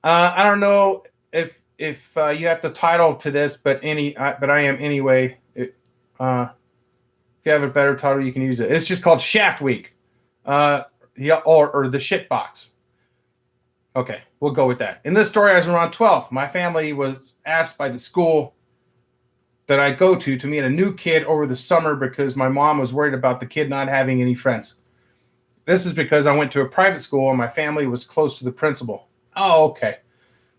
I don't know if you have the title to this, but I am anyway. If you have a better title, you can use it. It's just called Shaft Week, or the Shit Box. Okay, we'll go with that. In this story, I was around 12. My family was asked by the school that I go to meet a new kid over the summer because my mom was worried about the kid not having any friends. This is because I went to a private school and my family was close to the principal. Oh, okay.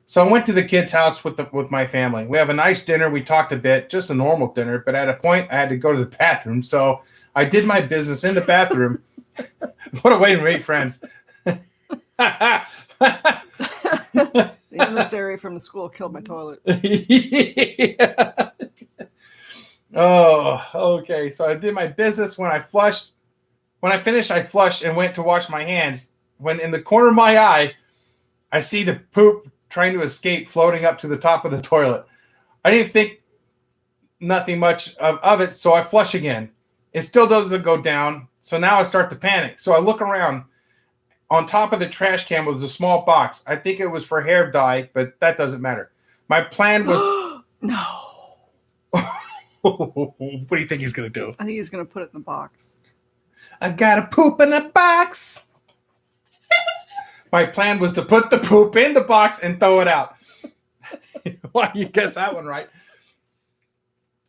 So I went to the kid's house with my family. We have a nice dinner. We talked a bit, just a normal dinner. But at a point, I had to go to the bathroom. So I did my business in the bathroom. What a way to make friends. The emissary from the school killed my toilet. Yeah. Oh, okay. So I did my business when I flushed. When I finished, I flushed and went to wash my hands. When in the corner of my eye, I see the poop trying to escape floating up to the top of the toilet. I didn't think nothing much of it, so I flush again. It still doesn't go down, so now I start to panic. So I look around. On top of the trash can was a small box. I think it was for hair dye, but that doesn't matter. My plan was... No. What do you think he's going to do? I think he's going to put it in the box. I got to poop in the box. My plan was to put the poop in the box and throw it out. Why, you guess that one right.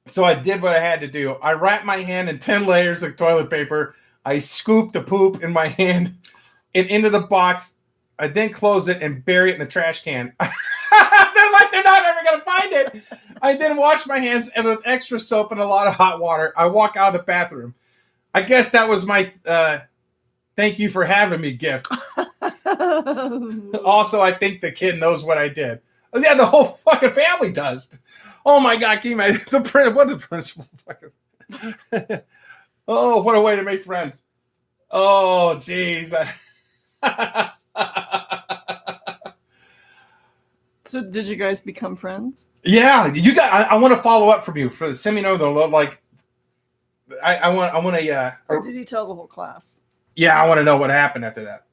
So I did what I had to do. I wrapped my hand in 10 layers of toilet paper. I scooped the poop in my hand and into the box. I then closed it and buried it in the trash can. They're not ever going to find it. I then washed my hands with extra soap and a lot of hot water. I walk out of the bathroom. I guess that was my thank you for having me gift. Also, I think the kid knows what I did. Yeah, the whole fucking family does. Oh my God, can you imagine what the principal fucking... Oh, what a way to make friends. Oh, jeez. So did you guys become friends? Yeah, you got. I want to follow up from you for the seminar though. Like, I want to. Or did he tell the whole class? Yeah, I want to know what happened after that.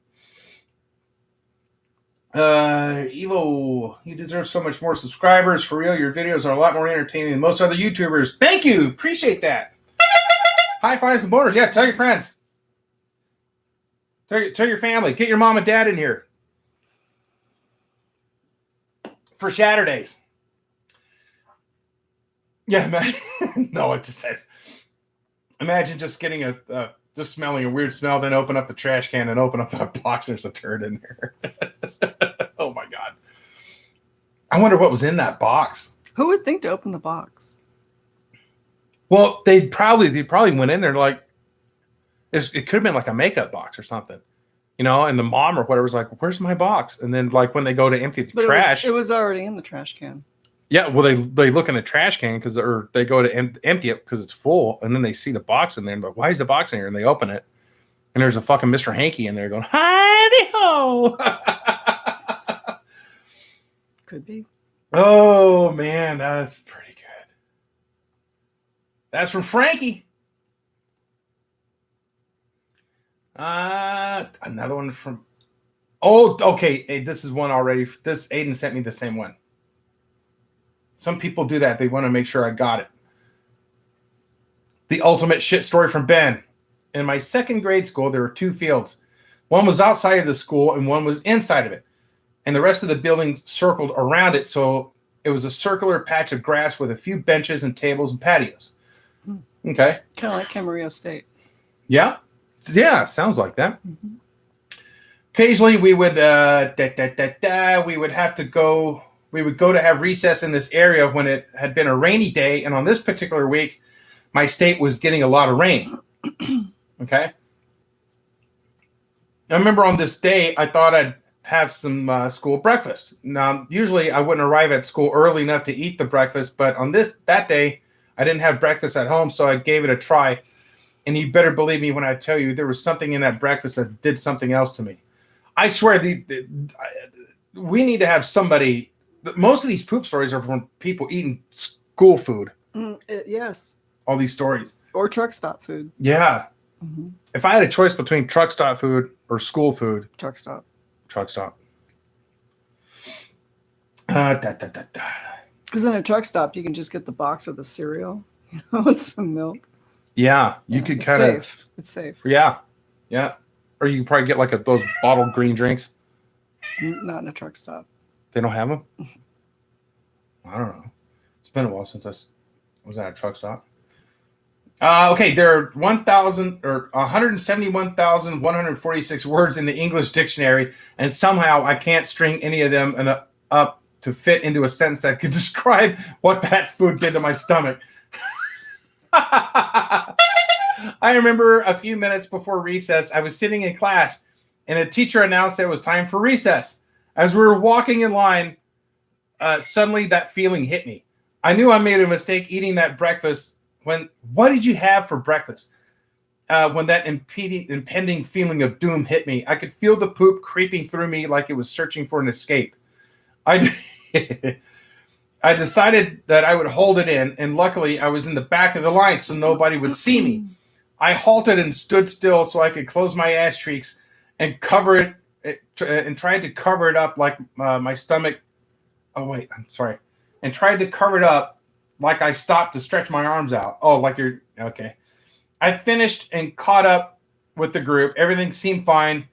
Evo, you deserve so much more subscribers. For real, your videos are a lot more entertaining than most other YouTubers. Thank you, appreciate that. High fives and boners. Yeah, tell your friends. Tell your family. Get your mom and dad in here. For Shaturdays. Yeah, man. No, it just says. Imagine just getting just smelling a weird smell, then open up the trash can and open up that box. There's a turd in there. Oh my God. I wonder what was in that box. Who would think to open the box? Well, they probably went in there like it could have been like a makeup box or something. You know, and the mom or whatever was like, "Where's my box?" And then, like, when they go to empty the trash, it was already in the trash can. Yeah, well, they look in the trash can or they go to empty it because it's full, and then they see the box in there and they're like, why is the box in here? And they open it, and there's a fucking Mr. Hanky in there going, hidey ho. Could be. Oh man, that's pretty good. That's from Frankie. Another one from. Oh, okay. Hey, this is one already. This Aiden sent me the same one. Some people do that. They want to make sure I got it. The ultimate shit story from Ben. In my second grade school, there were 2 fields. One was outside of the school and one was inside of it. And the rest of the building circled around it. So it was a circular patch of grass with a few benches and tables and patios. Okay. Kind of like Camarillo State. Yeah. Yeah. Sounds like that. Mm-hmm. Occasionally we would, we would have to go, we would go to have recess in this area when it had been a rainy day. And on this particular week, my state was getting a lot of rain. Okay. I remember on this day, I thought I'd have some school breakfast. Now, usually I wouldn't arrive at school early enough to eat the breakfast, but on that day, I didn't have breakfast at home, so I gave it a try. And you better believe me when I tell you there was something in that breakfast that did something else to me. I swear, we need to have somebody. Most of these poop stories are from people eating school food. Yes. All these stories. Or truck stop food. Yeah. Mm-hmm. If I had a choice between truck stop food or school food. Truck stop. Truck stop. Because in a truck stop, you can just get the box of the cereal, with some milk. Yeah, you could kind of. Safe. It's safe. Yeah, yeah. Or you can probably get like those bottled green drinks. Not in a truck stop. They don't have them. I don't know. It's been a while since I was at a truck stop. Okay, there are 171,146 words in the English dictionary, and somehow I can't string any of them up to fit into a sentence that could describe what that food did to my stomach. I remember a few minutes before recess, I was sitting in class, and the teacher announced it was time for recess. As we were walking in line, suddenly that feeling hit me. I knew I made a mistake eating that breakfast. What did you have for breakfast? When that impending feeling of doom hit me, I could feel the poop creeping through me like it was searching for an escape. I decided that I would hold it in, and luckily I was in the back of the line so nobody would see me. I halted and stood still so I could close my ass cheeks and cover it, and tried to cover it up like my stomach. Oh, wait, I'm sorry. And tried to cover it up like I stopped to stretch my arms out. Oh, like you're okay. I finished and caught up with the group. Everything seemed fine.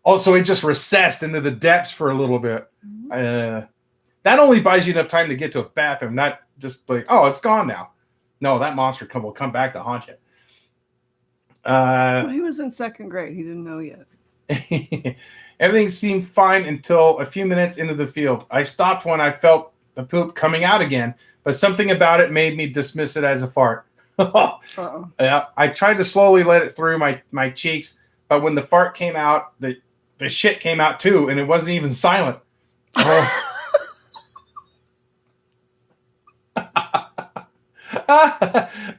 Also, it just recessed into the depths for a little bit. That only buys you enough time to get to a bathroom, not just like, oh, it's gone now. No, that monster will come back to haunt you. Well, he was in second grade. He didn't know yet. Everything seemed fine until a few minutes into the field. I stopped when I felt the poop coming out again, but something about it made me dismiss it as a fart. Uh-oh. Yeah, I tried to slowly let it through my cheeks, but when the fart came out, the shit came out too, and it wasn't even silent.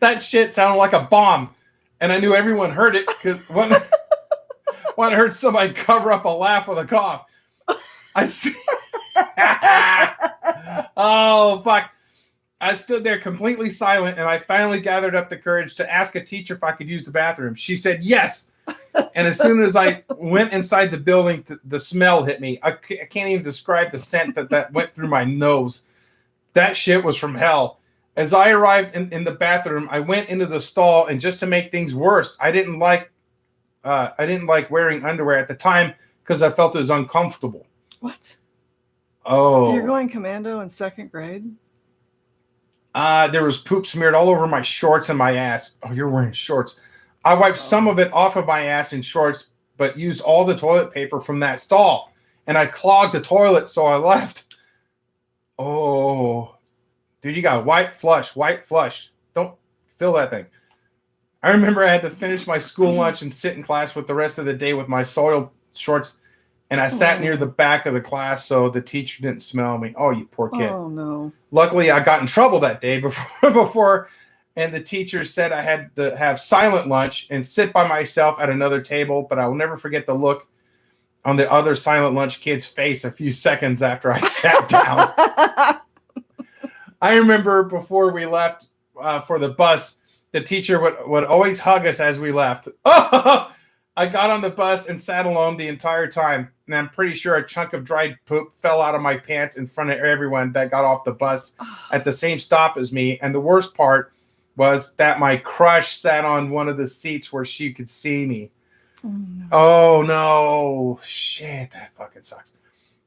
That shit sounded like a bomb, and I knew everyone heard it because when I heard somebody cover up a laugh with a cough, oh fuck! I stood there completely silent, and I finally gathered up the courage to ask a teacher if I could use the bathroom. She said yes, and as soon as I went inside the building, the smell hit me. I can't even describe the scent that went through my nose. That shit was from hell. As I arrived in the bathroom, I went into the stall, and just to make things worse, I didn't like wearing underwear at the time because I felt it was uncomfortable. What? Oh. You're going commando in second grade? There was poop smeared all over my shorts and my ass. Oh, you're wearing shorts. I wiped some of it off of my ass in shorts, but used all the toilet paper from that stall. And I clogged the toilet, so I left. Oh. Dude, you got white flush. Don't fill that thing. I remember I had to finish my school lunch and sit in class with the rest of the day with my soiled shorts and I sat near the back of the class so the teacher didn't smell me. Oh, you poor kid. Oh no. Luckily, I got in trouble that day before, and the teacher said I had to have silent lunch and sit by myself at another table, but I will never forget the look on the other silent lunch kid's face a few seconds after I sat down. I remember before we left for the bus, the teacher would always hug us as we left. I got on the bus and sat alone the entire time, and I'm pretty sure a chunk of dried poop fell out of my pants in front of everyone that got off the bus at the same stop as me. And the worst part was that my crush sat on one of the seats where she could see me. Oh no. Shit, that fucking sucks.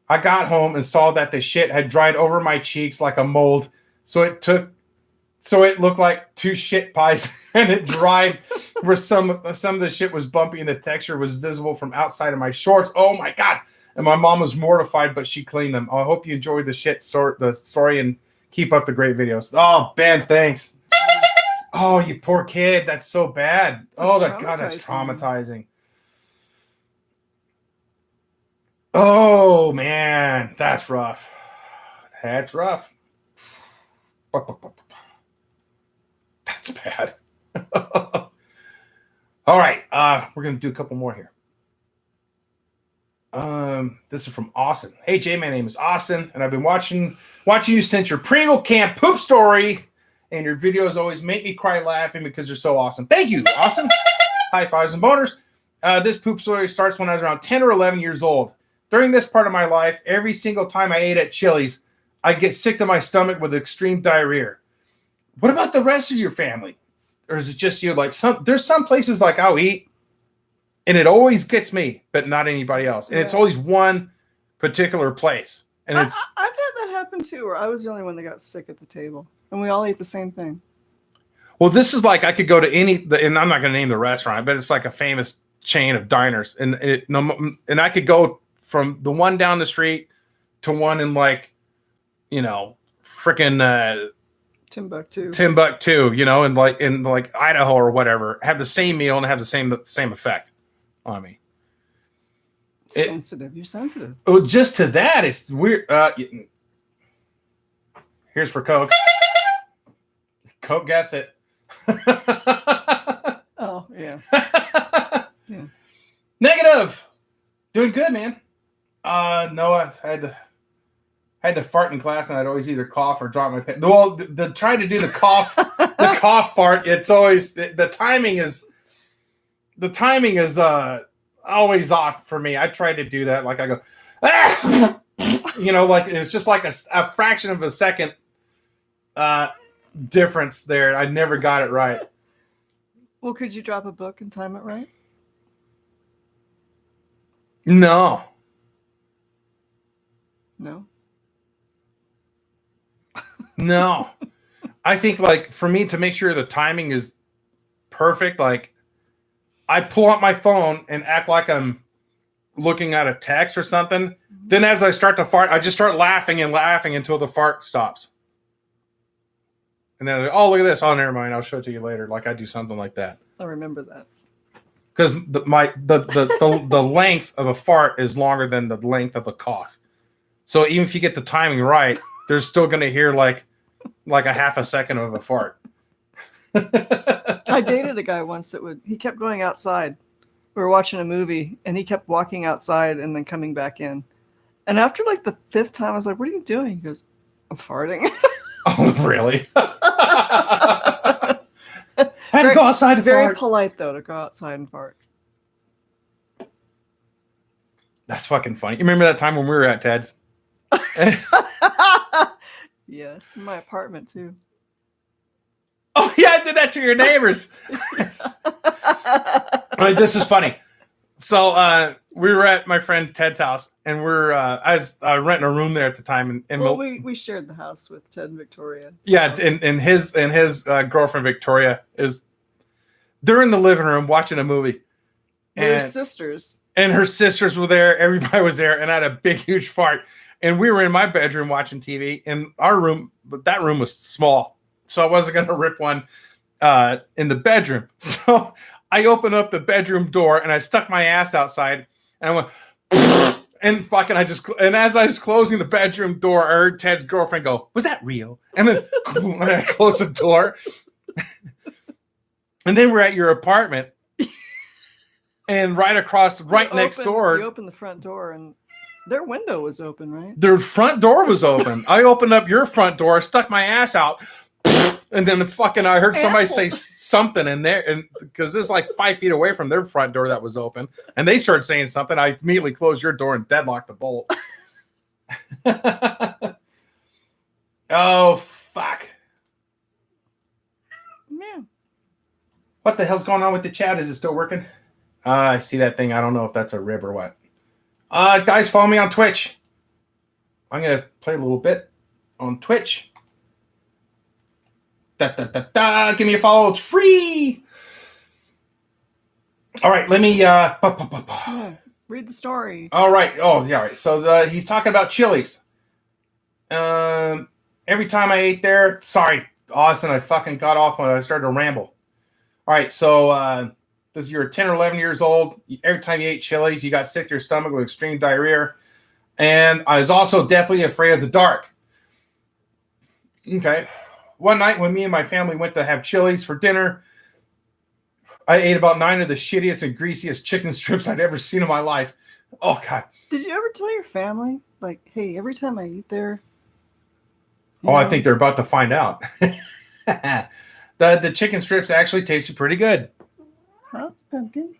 I got home and saw that the shit had dried over my cheeks like a mold. So it looked like two shit pies, and it dried where some of the shit was bumpy and the texture was visible from outside of my shorts. Oh my God. And my mom was mortified, but she cleaned them. I hope you enjoyed the story and keep up the great videos. Oh, Ben, thanks. Oh, you poor kid. That's so bad. God, that's traumatizing. Oh man, that's rough. That's rough. That's bad. All right, we're gonna do a couple more here. This is from Austin. Hey Jay, my name is Austin, and I've been watching you since your Pringle Camp poop story, and your videos always make me cry laughing because they're so awesome. Thank you, Austin. High fives and boners. This poop story starts when I was around 10 or 11 years old. During this part of my life, every single time I ate at Chili's, I get sick to my stomach with extreme diarrhea. What about the rest of your family? Or is it just you? Like there's some places like I'll eat and it always gets me, but not anybody else. And it's always one particular place. And I've had that happen too, where I was the only one that got sick at the table. And we all ate the same thing. Well, this is like I could go to and I'm not going to name the restaurant, but it's like a famous chain of diners. And I could go from the one down the street to one in freaking Timbuktu, in like Idaho or whatever, have the same meal and have the same effect on me. Sensitive. You're sensitive. Oh, just to that, it's weird. Here's for Coke. Coke guessed it. Oh, yeah. Yeah. Negative. Doing good, man. Noah had to fart in class, and I'd always either cough or drop my pen. Well, the trying to do the cough, the cough fart. It's always the timing is always off for me. I try to do that, like I go, like it's just like a fraction of a second difference there. I never got it right. Well, could you drop a book and time it right? No. No. I think like for me to make sure the timing is perfect, like I pull out my phone and act like I'm looking at a text or something. Then as I start to fart, I just start laughing and laughing until the fart stops. And then, look at this. Oh, never mind. I'll show it to you later. Like I do something like that. I remember that. Because the length of a fart is longer than the length of a cough. So even if you get the timing right, they're still going to hear like a half a second of a fart. I dated a guy once he kept going outside. We were watching a movie and he kept walking outside and then coming back in. And after like the fifth time, I was like, what are you doing? He goes, I'm farting. Oh, really? I had to go outside and very fart. Polite, though, to go outside and fart. That's fucking funny. You remember that time when we were at Ted's? Yes, in my apartment, too. Oh, yeah, I did that to your neighbors. This is funny. So we were at my friend Ted's house, and I was renting a room there at the time. And we shared the house with Ted and Victoria. Yeah, and his girlfriend Victoria they're in the living room watching a movie. Her sisters. And her sisters were there. Everybody was there, and I had a big, huge fart. And we were in my bedroom watching TV. And our room, but that room was small, so I wasn't going to rip one in the bedroom. So I opened up the bedroom door, and I stuck my ass outside, and I went, And fucking, and as I was closing the bedroom door, I heard Ted's girlfriend go, "Was that real?" And then I closed the door. And then we're at your apartment. And right next door. You opened the front door and their window was open, right? Their front door was open. I opened up your front door, stuck my ass out. And then I heard somebody say something in there, and because it's like 5 feet away from their front door that was open, and they started saying something. I immediately closed your door and deadlocked the bolt. Oh fuck! Yeah. What the hell's going on with the chat? Is it still working? I see that thing. I don't know if that's a rib or what. Guys, follow me on Twitch. I'm gonna play a little bit on Twitch. Give me a follow. It's free. All right, let me read the story. All right. Oh, yeah. All right. So he's talking about Chili's. Every time I ate there, sorry, Austin, I fucking got off when I started to ramble. All right. So you're 10 or 11 years old. Every time you ate Chili's, you got sick to your stomach with extreme diarrhea. And I was also deathly afraid of the dark. Okay. One night when me and my family went to have Chili's for dinner, I ate about 9 of the shittiest and greasiest chicken strips I'd ever seen in my life. Oh, God. Did you ever tell your family, like, hey, every time I eat there? I think they're about to find out. The chicken strips actually tasted pretty good. Huh? Okay.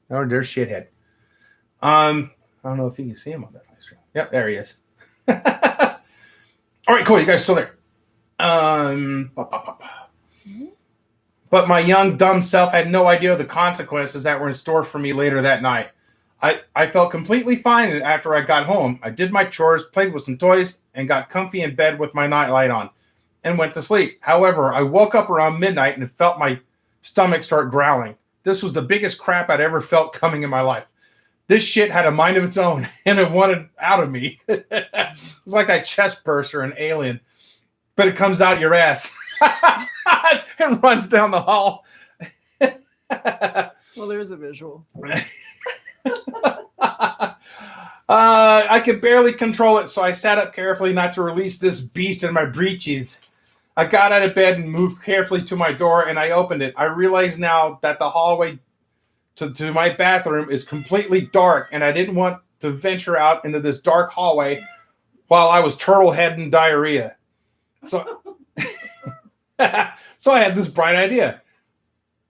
Oh, there's shithead. I don't know if you can see him on that stream. Yep, there he is. All right, cool. You guys still there? But my young, dumb self had no idea of the consequences that were in store for me later that night. I felt completely fine after I got home. I did my chores, played with some toys, and got comfy in bed with my nightlight on and went to sleep. However, I woke up around midnight and felt my stomach start growling. This was the biggest crap I'd ever felt coming in my life. This shit had a mind of its own, and it wanted out of me. It's like that chest burst or an alien. But it comes out your ass and runs down the hall. Well, there's a visual. I could barely control it, so I sat up carefully not to release this beast in my breeches. I got out of bed and moved carefully to my door, and I opened it. I realize now that the hallway to my bathroom is completely dark, and I didn't want to venture out into this dark hallway while I was turtle-heading diarrhea. So I had this bright idea.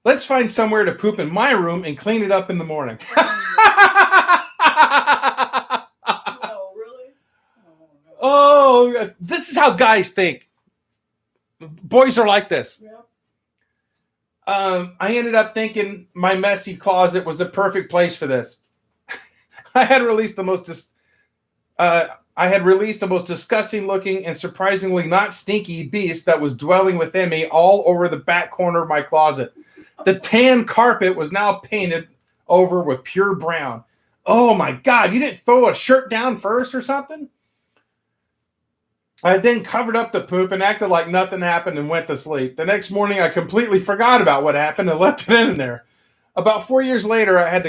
Let's find somewhere to poop in my room and clean it up in the morning. Oh, really? Oh, this is how guys think. Boys are like this. Yep. I ended up thinking my messy closet was the perfect place for this. I had released the most disgusting looking and surprisingly not stinky beast that was dwelling within me all over the back corner of my closet. The tan carpet was now painted over with pure brown. Oh my God, you didn't throw a shirt down first or something? I then covered up the poop and acted like nothing happened and went to sleep. The next morning, I completely forgot about what happened and left it in there. About 4 years later, I had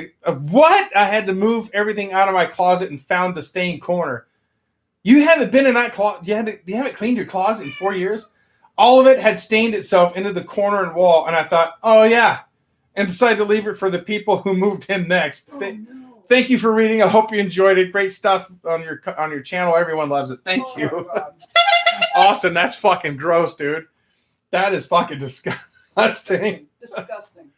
to move everything out of my closet and found the stained corner. You haven't been in that closet. You haven't cleaned your closet in 4 years. All of it had stained itself into the corner and wall, and I thought, oh yeah, and decided to leave it for the people who moved in next. Oh, no. Thank you for reading. I hope you enjoyed it. Great stuff on your channel. Everyone loves it. Thank Oh, you. God. Austin, that's fucking gross, dude. That is fucking disgusting. Disgusting.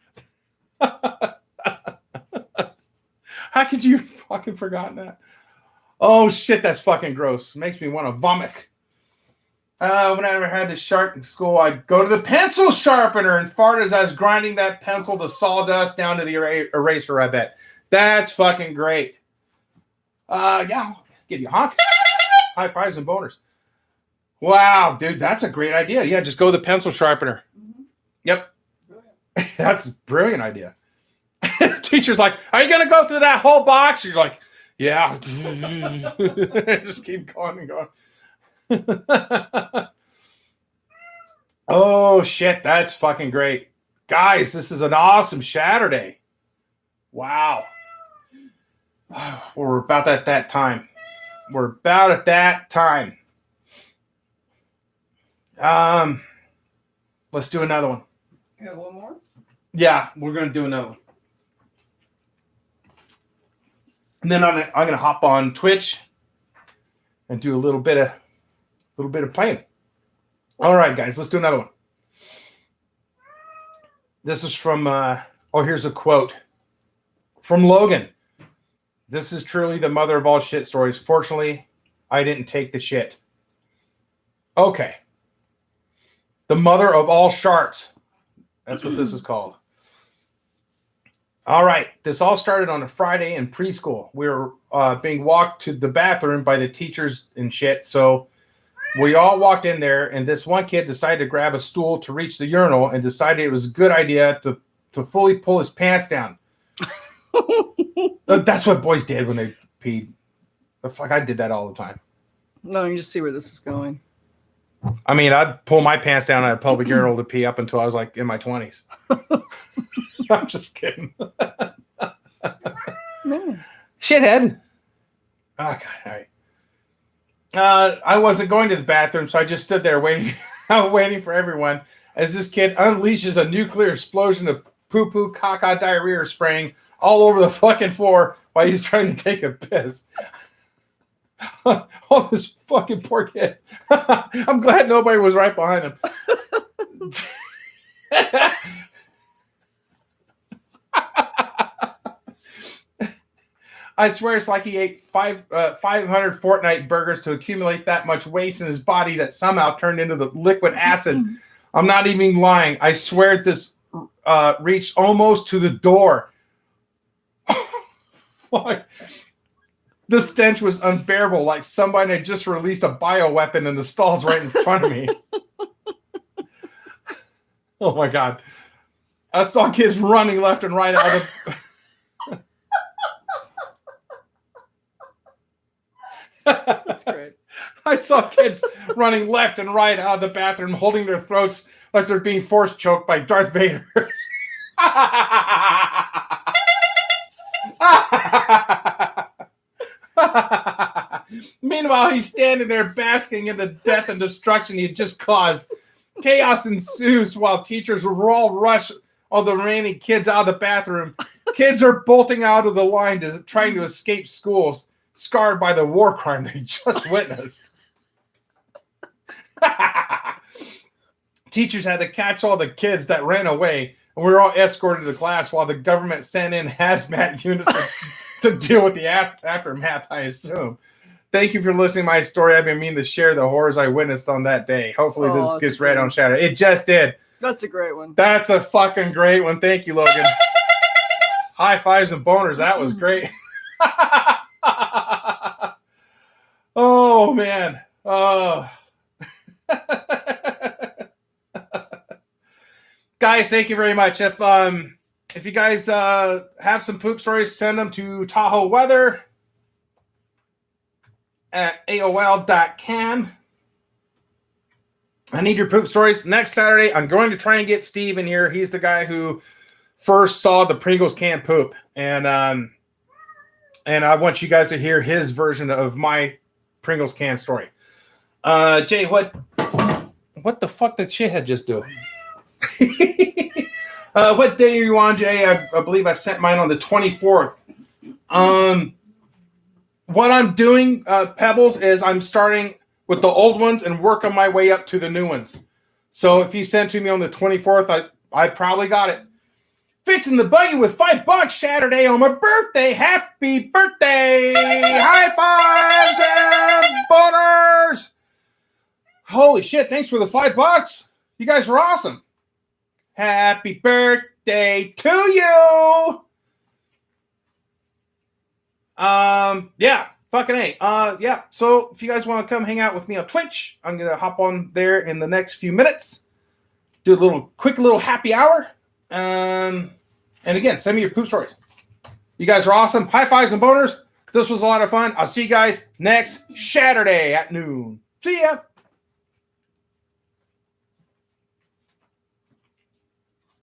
How could you have fucking forgotten that? Oh shit, that's fucking gross. Makes me want to vomit. Whenever I had to sharp in school, I'd go to the pencil sharpener and fart as I was grinding that pencil to sawdust down to the eraser, I bet. That's fucking great. Yeah, I'll give you a honk. High fives and boners. Wow, dude, that's a great idea. Yeah, just go to the pencil sharpener. Mm-hmm. Yep. Brilliant. That's a brilliant idea. Teacher's like, are you going to go through that whole box? You're like, yeah. Just keep going and going. Oh, shit. That's fucking great. Guys, this is an awesome Shaturday. Wow. We're about at that time. We're about at that time. Let's do another one. You have one more? Yeah, we're gonna do another one. And then I'm gonna hop on Twitch and do a little bit of playing. All right, guys, let's do another one. This is from here's a quote from Logan. This is truly the mother of all shit stories. Fortunately, I didn't take the shit. Okay. The mother of all sharts. That's what this is called. All right. This all started on a Friday in preschool. We were being walked to the bathroom by the teachers and shit. So we all walked in there, and this one kid decided to grab a stool to reach the urinal and decided it was a good idea to fully pull his pants down. That's what boys did when they peed. The fuck, I did that all the time. No, you just see where this is going. I mean, I'd pull my pants down at a public urinal to pee up until I was like in my 20s. I'm just kidding. No. Shithead. Oh, God. All right. I wasn't going to the bathroom, so I just stood there waiting for everyone as this kid unleashes a nuclear explosion of poo-poo, caca, diarrhea spraying all over the fucking floor while he's trying to take a piss. Oh, this fucking poor kid. I'm glad nobody was right behind him. I swear it's like he ate 500 Fortnite burgers to accumulate that much waste in his body that somehow turned into the liquid acid. I'm not even lying. I swear this reached almost to the door. Fuck. The stench was unbearable, like somebody had just released a bioweapon in the stalls right in front of me. Oh my God. I saw kids running left and right out of That's great. I saw kids running left and right out of the bathroom, holding their throats like they're being force choked by Darth Vader. Meanwhile, he's standing there basking in the death and destruction he had just caused. Chaos ensues while teachers all rush all the remaining kids out of the bathroom. Kids are bolting out of the line trying to escape schools, scarred by the war crime they just witnessed. Teachers had to catch all the kids that ran away, and we were all escorted to class while the government sent in hazmat units to deal with the aftermath, I assume. Thank you for listening to my story. I've been meaning to share the horrors I witnessed on that day. Hopefully this gets read on Shaturday. It just did. That's a great one. That's a fucking great one. Thank you, Logan. High fives and boners. That was great. Oh, man. Oh. Guys, thank you very much. If you guys have some poop stories, send them to Tahoe Weather at AOL.com. I need your poop stories. Next Saturday, I'm going to try and get Steve in here. He's the guy who first saw the Pringles can poop. And I want you guys to hear his version of my Pringles can story. Jay, what the fuck did Shithead just do? What day are you on, Jay? I believe I sent mine on the 24th. What I'm doing, Pebbles, is I'm starting with the old ones and working my way up to the new ones. So if you sent to me on the 24th, I probably got it. Fixing the buggy with $5 Saturday on my birthday. Happy birthday! High fives and boners! Holy shit, thanks for the $5. You guys were awesome. Happy birthday to you! Yeah, fucking A. Yeah, so if you guys want to come hang out with me on Twitch, I'm going to hop on there in the next few minutes. Do a quick little happy hour. And again, send me your poop stories. You guys are awesome. High fives and boners. This was a lot of fun. I'll see you guys next Saturday at noon. See ya.